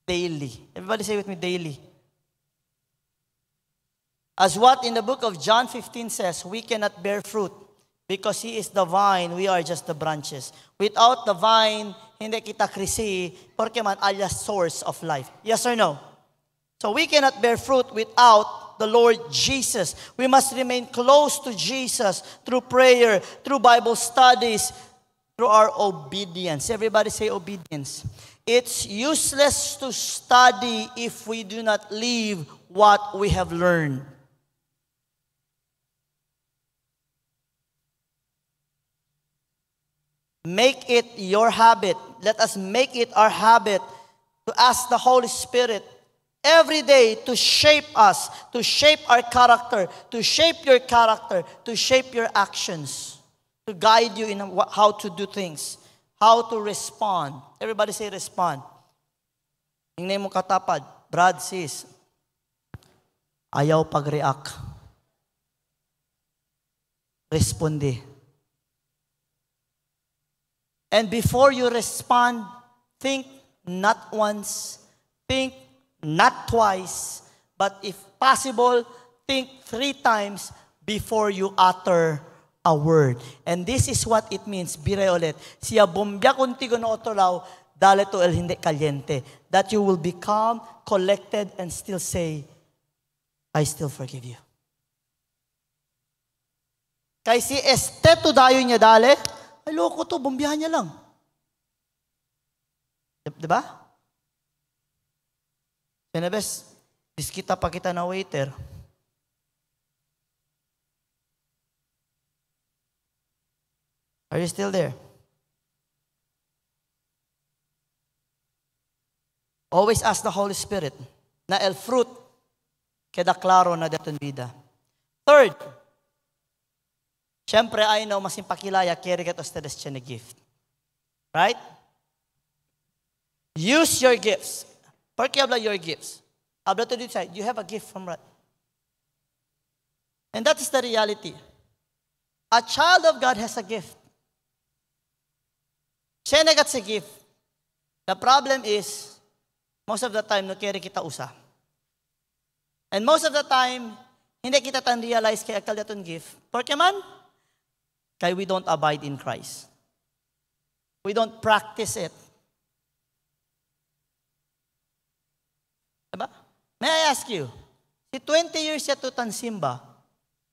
daily. Everybody say with me, daily. As what in the book of John 15 says, we cannot bear fruit because He is the vine, we are just the branches. Without the vine, hindi kita krisi, porque man alias source of life. Yes or no? So we cannot bear fruit without the Lord Jesus. We must remain close to Jesus through prayer, through Bible studies, through our obedience. Everybody say obedience. It's useless to study if we do not live what we have learned. Make it your habit. Let us make it our habit to ask the Holy Spirit every day to shape us, to shape our character, to shape your character, to shape your actions, to guide you in how to do things, how to respond. Everybody say respond. Tingnan mo katapad, Brad, sis, ayaw pag-react. Responde. And before you respond, think not once, think not twice, But if possible, think 3 times before you utter a word. And this is what it means. Bire ulit. Siya bumbya contigo no otolaw, dale to el hindi caliente. That you will be calm, collected, and still say, I still forgive you. Kay si Este to dayo niya dale, ay loko to, bumbyahan niya lang. Diba? Pinabes, diskita pa kita na waiter. Are you still there? Always ask the Holy Spirit na el fruit queda claro na daton vida. Third, syempre I know mas impakilaya kere kat ustedes tiyan gift. Right? Use your gifts. Porque habla your gifts. Habla to decide, you have a gift from God. And that is the reality. A child of God has a gift. Siya nagat sa gift. The problem is, most of the time, nakiri kita usa. And most of the time, hindi kita tan realize kaya akal daton gift. Porque man, kaya we don't abide in Christ. We don't practice it. Diba? May I ask you, si 20 years siya to tansimba,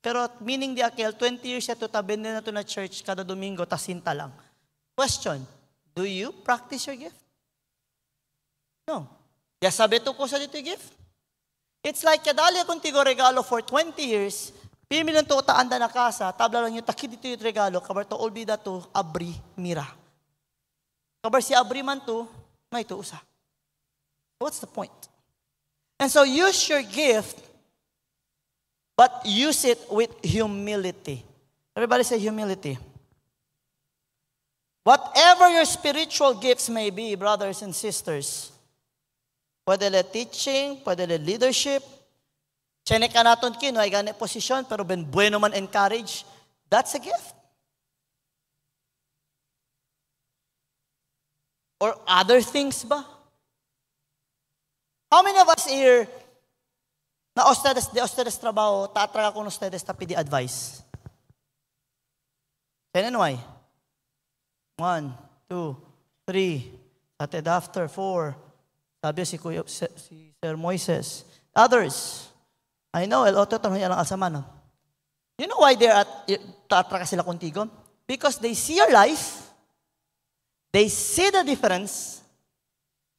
pero meaning di akil, 20 years siya to tabende na to na church kada Domingo, tasinta lang. Question, do you practice your gift? No. Ya sabi to ko sa dito gift. It's like kadali akong tigo regalo for 20 years, pimi lang to taanda na kasa, tabla lang yung takid dito yung regalo, kabar to olbida to, abri, mira. Kabar si abri man to, may to usa. What's the point? And so use your gift, but use it with humility. Everybody say humility. Whatever your spiritual gifts may be, brothers and sisters, pwede le teaching, pwede le leadership, chene ka naton kino, ay gani posisyon, pero ben bueno man encourage, that's a gift. Or other things ba? How many of us here, na ustedes trabaho, taatraga ko na ustedes tapidi advice? Kaya why? 1, 2, 3, ated after 4. Sabi si Sir Moises. Others. I know, el otro tanong lang alsaman. You know why taatraga sila contigo? Because they see your life, they see the difference,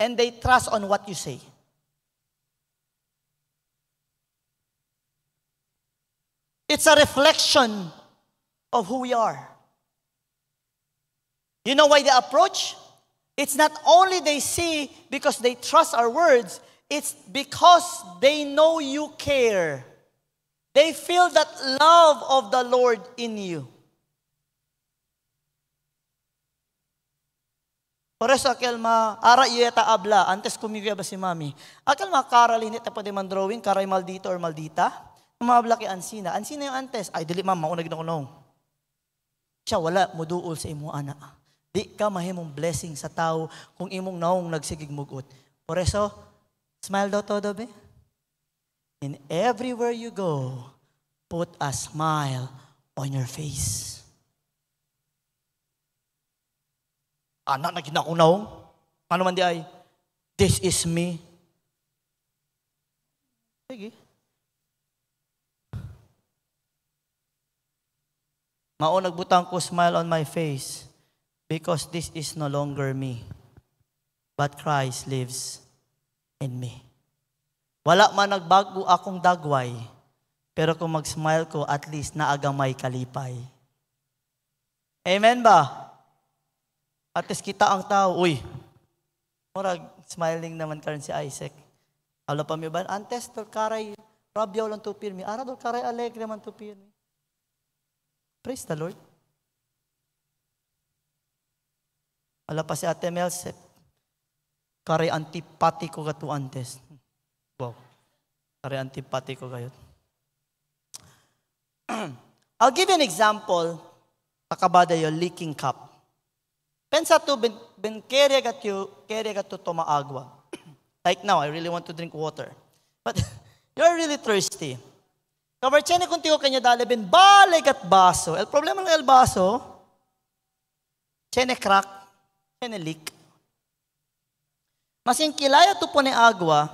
and they trust on what you say. It's a reflection of who we are. You know why they approach? It's not only they see because they trust our words, it's because they know you care. They feel that love of the Lord in you. Por eso aquel ara yeta abla, antes kumigya ba si mami? Aquel karalin ita pwede man drawing, karay maldito or maldita. Mabla kay Ansina. Ansina yung antes. Ay, dili ma'am, maunag na ko nung. Siya wala, muduol sa imo ana. Di ka mahimong blessing sa tao kung imong naong nagsigig mugot. Por eso, smile daw todo be. In everywhere you go, put a smile on your face. Anak na ginakunaw. Ano man di ay, this is me. Sige. Mao nagbutang ko smile on my face because this is no longer me, but Christ lives in me. Wala man nagbago akong dagway, pero kung mag-smile ko, at least naagamay kalipay. Amen ba? At least kita ang tao, uy, murag smiling naman karon si Isaac. Alam pa mi ba, antes dol karay, rabyaw lang tupir mi, ara dol karay alegre man tupir mi. Praise the Lord. Ala pa si Ate Mel, karay antipatiko ka to antes. Wow. Karay antipatiko kayo. I'll give you an example. Takabada yung leaking cup. Pensa to, ben kere ka to tomaagwa. Like now, I really want to drink water. But You're really thirsty. Kavarchene contigo kanya dalebin, balig at baso. El problema ng el baso, chene crack, chene leak. Masing kilaya to po ni agwa,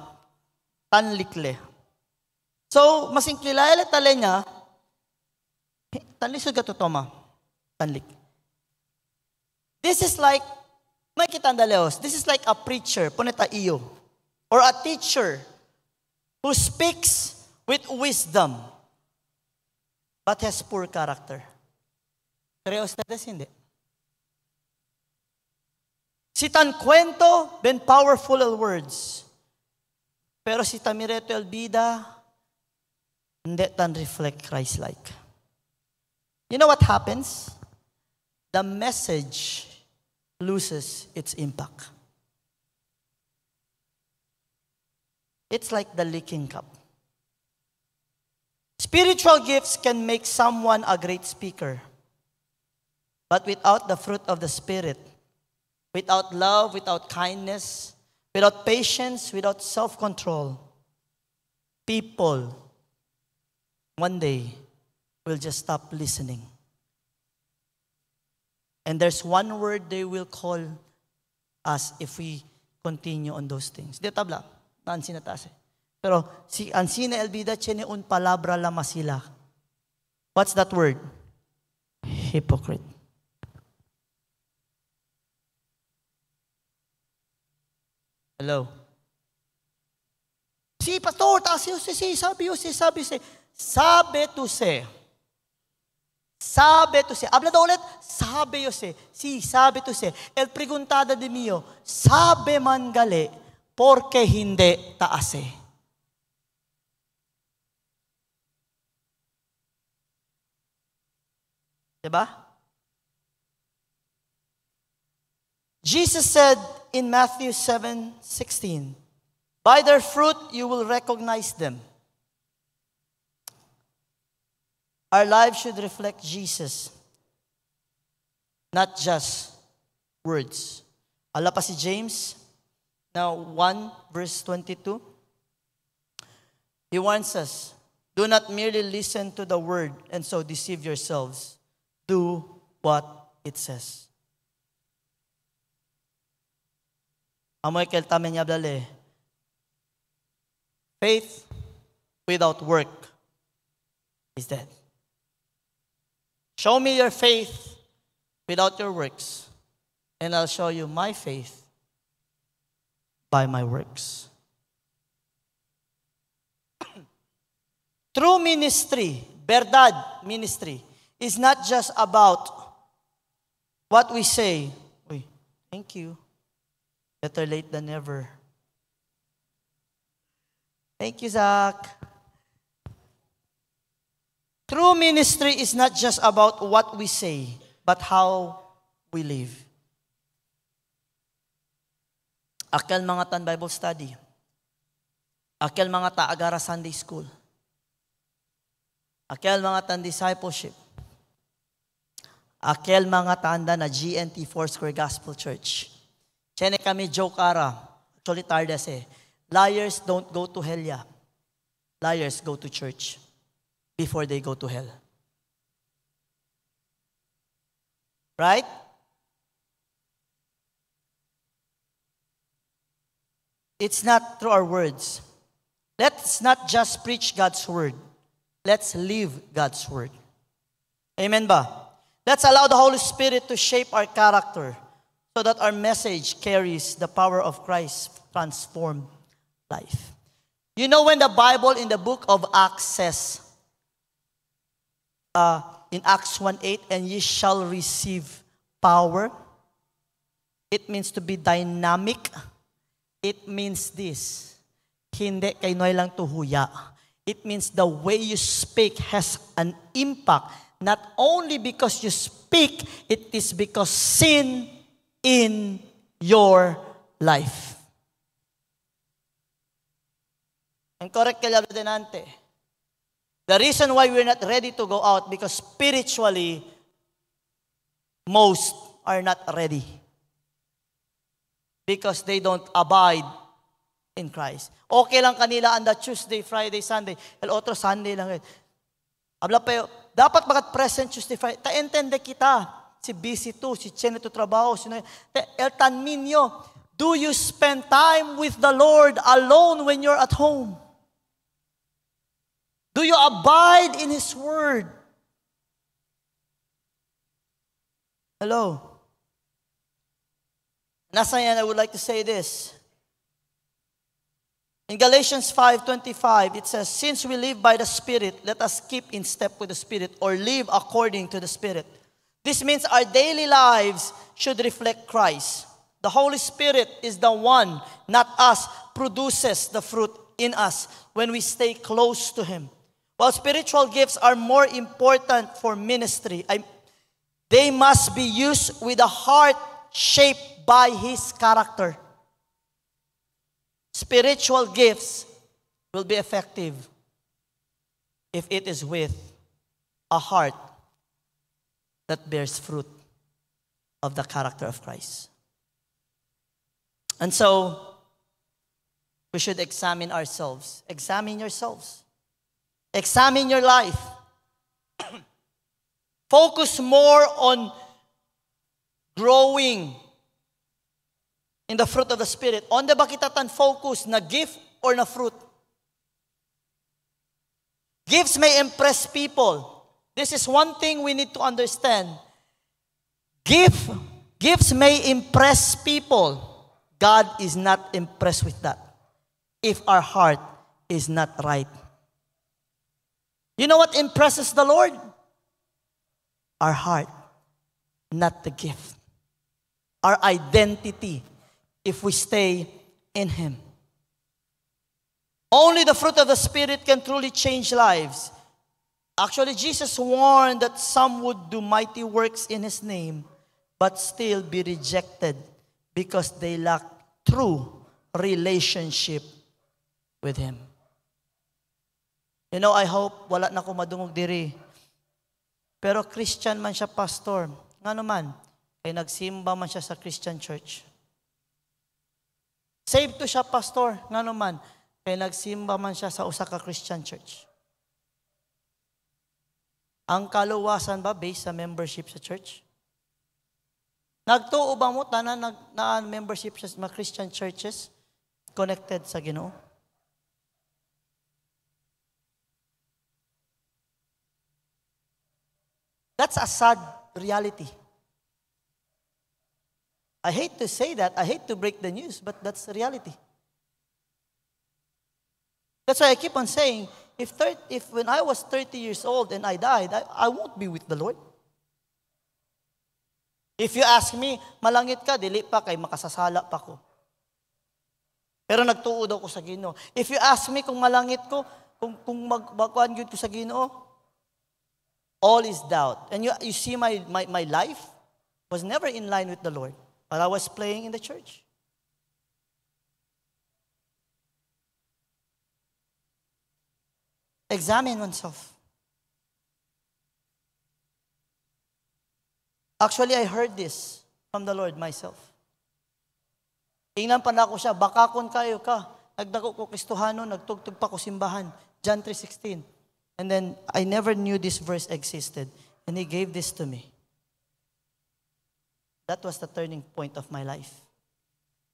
tanlikle. So, masing kilaya tale niya, tanlisod ka to toma, tanlik. This is like, may kitanda leos, this is like a preacher, puneta iyo, or a teacher who speaks with wisdom, but has poor character. Creo ustedes hindi? Si tan kwento, ben powerful words. Pero si Tamireto Elbida, hindi tan reflect Christ-like. You know what happens? The message loses its impact. It's like the leaking cup. Spiritual gifts can make someone a great speaker. But without the fruit of the Spirit, without love, without kindness, without patience, without self-control, people one day will just stop listening. And there's one word they will call us if we continue on those things. Di tabla, naansin na taas eh. Pero si Ansina Elbida, tiene un palabra la masila. What's that word? Hypocrite. Hello? Si pastor, taas yun, sabi to say. Sabi to say. Habla daw ulit. Sabi yo say. Si, sabi to say. El preguntada de mio, sabi man gali, porque hindi taase. Diba? Jesus said in Matthew 7:16, by their fruit you will recognize them. Our lives should reflect Jesus, not just words. Ala pa si James, now 1 verse 22. He warns us, do not merely listen to the word and so deceive yourselves. Do what it says. Amoy kel tamen niya blale. Faith without work is dead. Show me your faith without your works, and I'll show you my faith by my works. True ministry, verdad ministry, is not just about what we say. Uy, thank you. Better late than never. Thank you, Zach. True ministry is not just about what we say, but how we live. Akel mga tan Bible study. Akel mga ta agara Sunday school. Akel mga tan discipleship. Akel mga tanda na GNT Foursquare Gospel Church. Chene kami joke ara. Actually tardes eh. Liars don't go to hell ya. Liars go to church before they go to hell. Right? It's not through our words. Let's not just preach God's word. Let's live God's word. Amen ba? Let's allow the Holy Spirit to shape our character so that our message carries the power of Christ's transformed life. You know when the Bible in the book of Acts says, in Acts 1:8, and ye shall receive power. It means to be dynamic. It means this. Hindi kay noy lang tuhuya. It means the way you speak has an impact. Not only because you speak, it is because sin in your life. And correct kaya denante. The reason why we're not ready to go out, because spiritually, most are not ready. Because they don't abide in Christ. Okay lang kanila on the Tuesday, Friday, Sunday. El otro Sunday lang. Habla pa yun. Dapat magat present Tuesday, Friday. Ta-entende kita. Si busy to, si Chen ito trabaho. El tanmin nyo. Do you spend time with the Lord alone when you're at home? Do you abide in His Word? Hello? Nasa yan, I would like to say this. In Galatians 5:25, it says, since we live by the Spirit, let us keep in step with the Spirit or live according to the Spirit. This means our daily lives should reflect Christ. The Holy Spirit is the one, not us, produces the fruit in us when we stay close to Him. While spiritual gifts are more important for ministry, they must be used with a heart shaped by His character. Spiritual gifts will be effective if it is with a heart that bears fruit of the character of Christ. And so, we should examine ourselves. Examine yourselves. Examine your life. Focus more on growing in the fruit of the Spirit. Onde ba kita tan focus? Na gift or na fruit? Gifts may impress people. This is one thing we need to understand. Gifts may impress people. God is not impressed with that if our heart is not right. You know what impresses the Lord? Our heart, not the gift. Our identity, if we stay in Him. Only the fruit of the Spirit can truly change lives. Actually, Jesus warned that some would do mighty works in His name, but still be rejected because they lack true relationship with Him. You know, I hope wala na ko madungog diri. Pero Christian man siya, pastor. Nga naman, ay nagsimba man siya sa Christian church. Saved to siya, pastor. Nga naman, ay nagsimba man siya sa usa ka Christian church. Ang kaluwasan ba based sa membership sa church? Nagtuo ba mo tanan na membership sa mga Christian churches connected sa Ginoo? That's a sad reality. I hate to say that. I hate to break the news, but that's the reality. That's why I keep on saying, if when I was 30 years old and I died, I won't be with the Lord. If you ask me, malangit ka, dili pa kay makasasala pa ko. Pero nagtuo daw ko sa Ginoo. If you ask me kung malangit ko, kung magkuan gyud ko sa Ginoo, all is doubt. And you see my life was never in line with the Lord. But I was playing in the church. Examine oneself. Actually, I heard this from the Lord myself. Tingnan pa na ako siya, baka kon kayo ka. Nagdako ko Kristohano, nagtugtog pa ko simbahan. John 3:16. And then, I never knew this verse existed. And He gave this to me. That was the turning point of my life.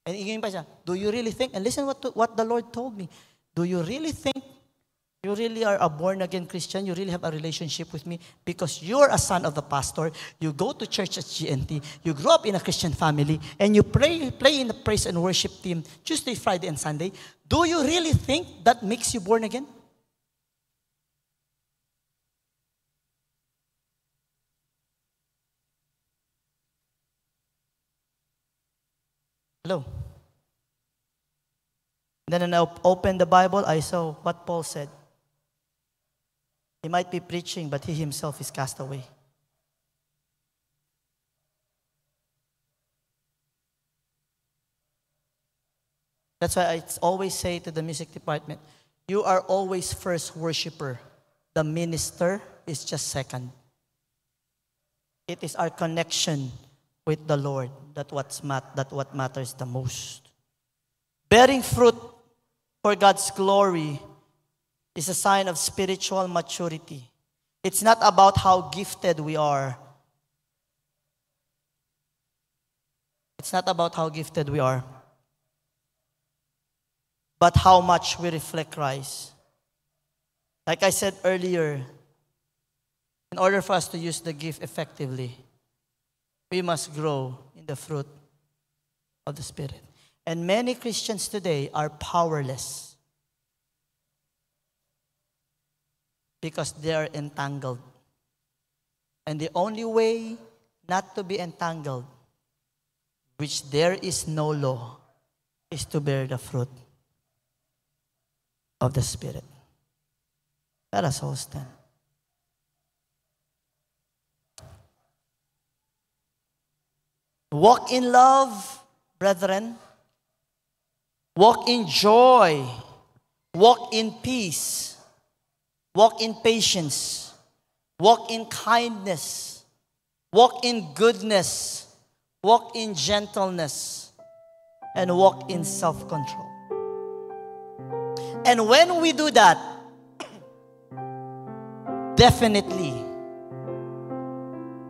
And ingin pa siya, do you really think? And listen what the Lord told me. Do you really think you really are a born-again Christian? You really have a relationship with me? Because you're a son of the pastor. You go to church at GNT. You grew up in a Christian family. And you play in the praise and worship team Tuesday, Friday, and Sunday. Do you really think that makes you born again? Hello. And then when I opened the Bible, I saw what Paul said. He might be preaching, but he himself is cast away. That's why I always say to the music department, you are always first worshiper. The minister is just second. It is our connection with the Lord that what matters the most. Bearing fruit for God's glory is a sign of spiritual maturity. It's not about how gifted we are. It's not about how gifted we are, but how much we reflect Christ. Like I said earlier, in order for us to use the gift effectively, we must grow in the fruit of the Spirit. And many Christians today are powerless because they are entangled. And the only way not to be entangled, which there is no law, is to bear the fruit of the Spirit. Let us all stand. Walk in love, brethren. Walk in joy. Walk in peace. Walk in patience. Walk in kindness. Walk in goodness. Walk in gentleness. And walk in self-control. And when we do that, definitely,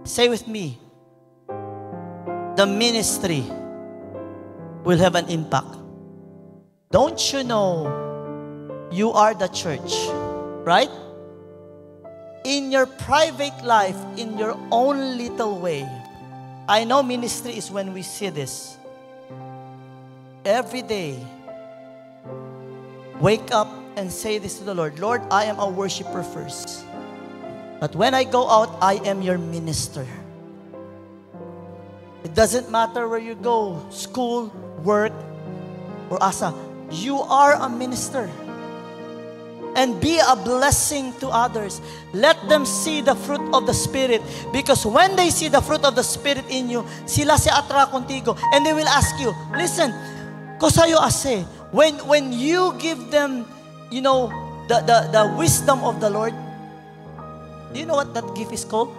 say with me, the ministry will have an impact. Don't you know you are the church, right? In your private life, in your own little way. I know ministry is when we see this. Every day, wake up and say this to the Lord. Lord, I am a worshiper first. But when I go out, I am your minister. It doesn't matter where you go, school, work, or asa. You are a minister. And be a blessing to others. Let them see the fruit of the Spirit. Because when they see the fruit of the Spirit in you, sila se atra contigo. And they will ask you, listen, kosayo ase, when you give them, you know, the wisdom of the Lord, do you know what that gift is called?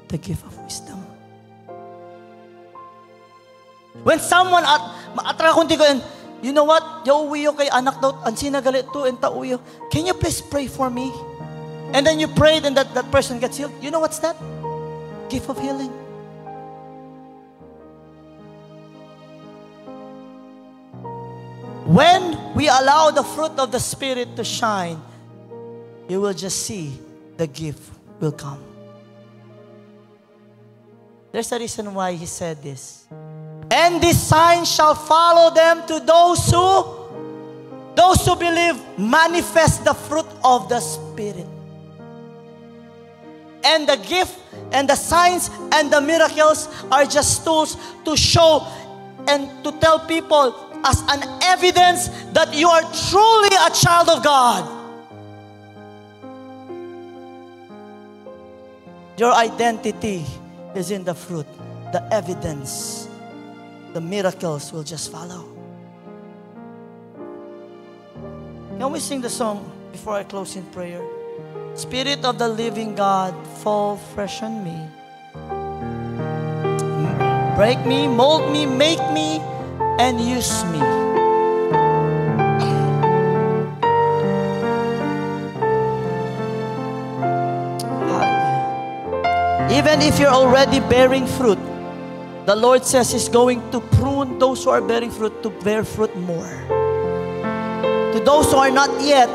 The gift of wisdom. When someone atra contigo and, you know what? Yauwiyo kay anak daw, ansina galit to, and tauyo. Can you please pray for me? And then you prayed and that person gets healed. You know what's that? Gift of healing. When we allow the fruit of the Spirit to shine, you will just see the gift will come. There's a reason why he said this. And this sign shall follow them to those who believe, manifest the fruit of the Spirit. And the gift and the signs and the miracles are just tools to show and to tell people as an evidence that you are truly a child of God. Your identity is in the fruit, the evidence. The miracles will just follow. Can we sing the song before I close in prayer? Spirit of the living God, fall fresh on me. Break me, mold me, make me, and use me. Even if you're already bearing fruit, the Lord says He's going to prune those who are bearing fruit to bear fruit more. To those who are not yet,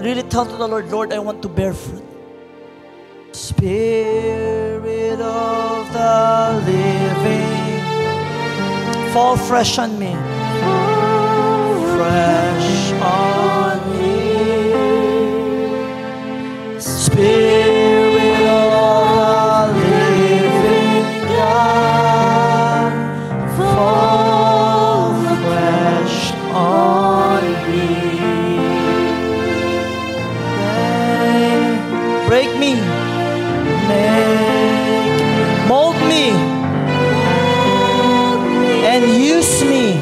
really tell to the Lord, Lord, I want to bear fruit. Spirit of the living, fall fresh on me. Fall fresh on me. Spirit of the living God, fall fresh on me. Break me, make, mold me, and use me.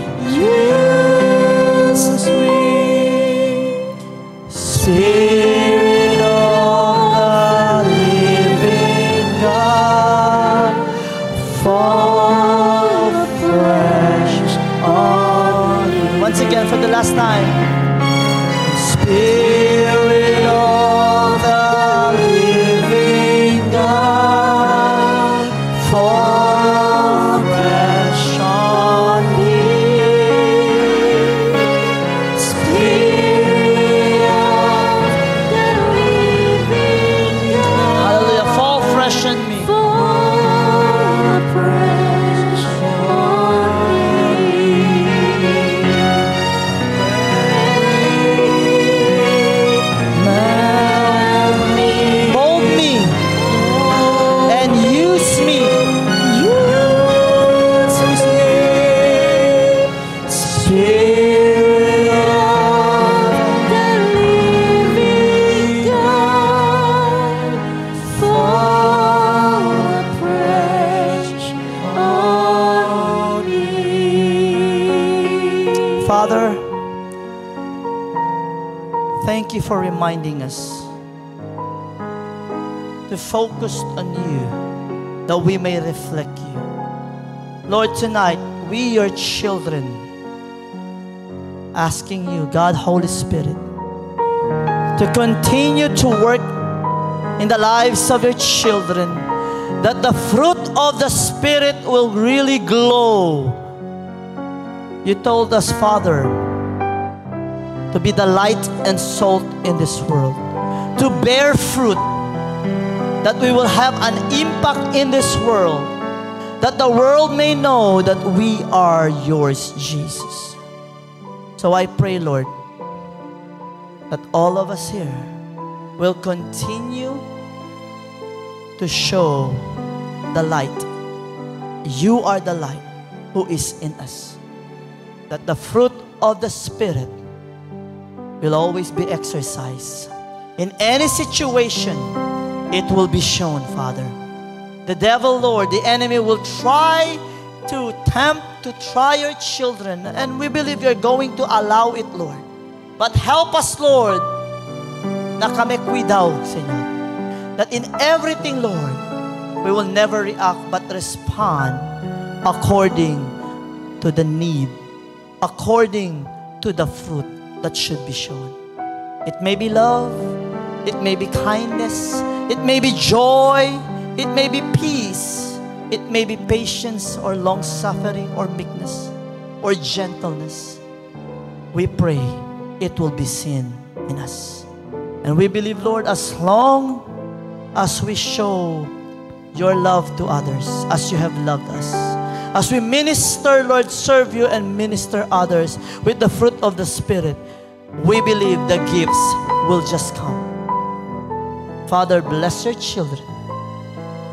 last time. Spirit of the living God, fall fresh on me. Spirit of the living God, hallelujah, fall fresh on me. Fall fresh on me. Mold me and use me. Spirit of the living God, fall afresh on me. Father, thank you for reminding us to focus on you, that we may reflect you. Lord, tonight, we, your children, asking you, God, Holy Spirit, to continue to work in the lives of your children, that the fruit of the Spirit will really glow. You told us, Father, to be the light and salt in this world, to bear fruit, that we will have an impact in this world, that the world may know that we are yours, Jesus. So I pray, Lord, that all of us here will continue to show the light. You are the light who is in us. That the fruit of the Spirit will always be exercised. In any situation, it will be shown, Father. The devil, Lord, the enemy will try to tempt, to try your children, and we believe you're going to allow it, Lord. But help us, Lord, na kami kuidaw, Señor. That in everything, Lord, we will never react but respond according to the need, according to the fruit that should be shown. It may be love, it may be kindness, it may be joy, it may be peace, it may be patience or long-suffering or meekness or gentleness. We pray it will be seen in us. And we believe, Lord, as long as we show your love to others, as you have loved us, as we minister, Lord, serve you and minister others with the fruit of the Spirit, we believe the gifts will just come. Father, bless your children.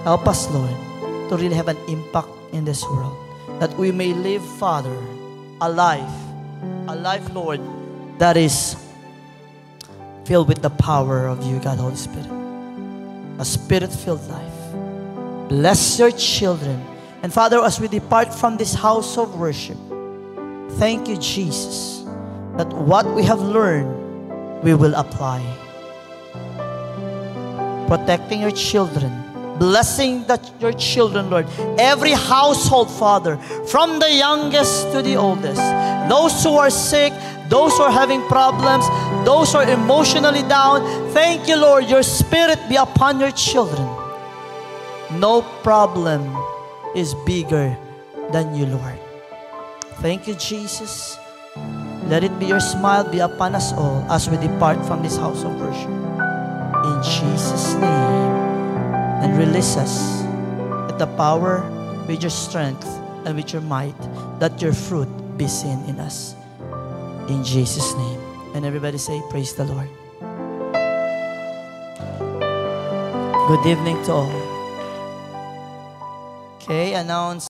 Help us, Lord, to really have an impact in this world. That we may live, Father, a life, Lord, that is filled with the power of you, God, Holy Spirit. A Spirit-filled life. Bless your children. And Father, as we depart from this house of worship, thank you, Jesus, that what we have learned, we will apply. Protecting your children, blessing your children, Lord. Every household, Father, from the youngest to the oldest, those who are sick, those who are having problems, those who are emotionally down, thank you, Lord, your Spirit be upon your children. No problem is bigger than you, Lord. Thank you, Jesus. Let it be your smile be upon us all as we depart from this house of worship. In Jesus' name. And release us with the power, with your strength, and with your might, that your fruit be seen in us. In Jesus' name. And everybody say, praise the Lord. Good evening to all. Okay, announce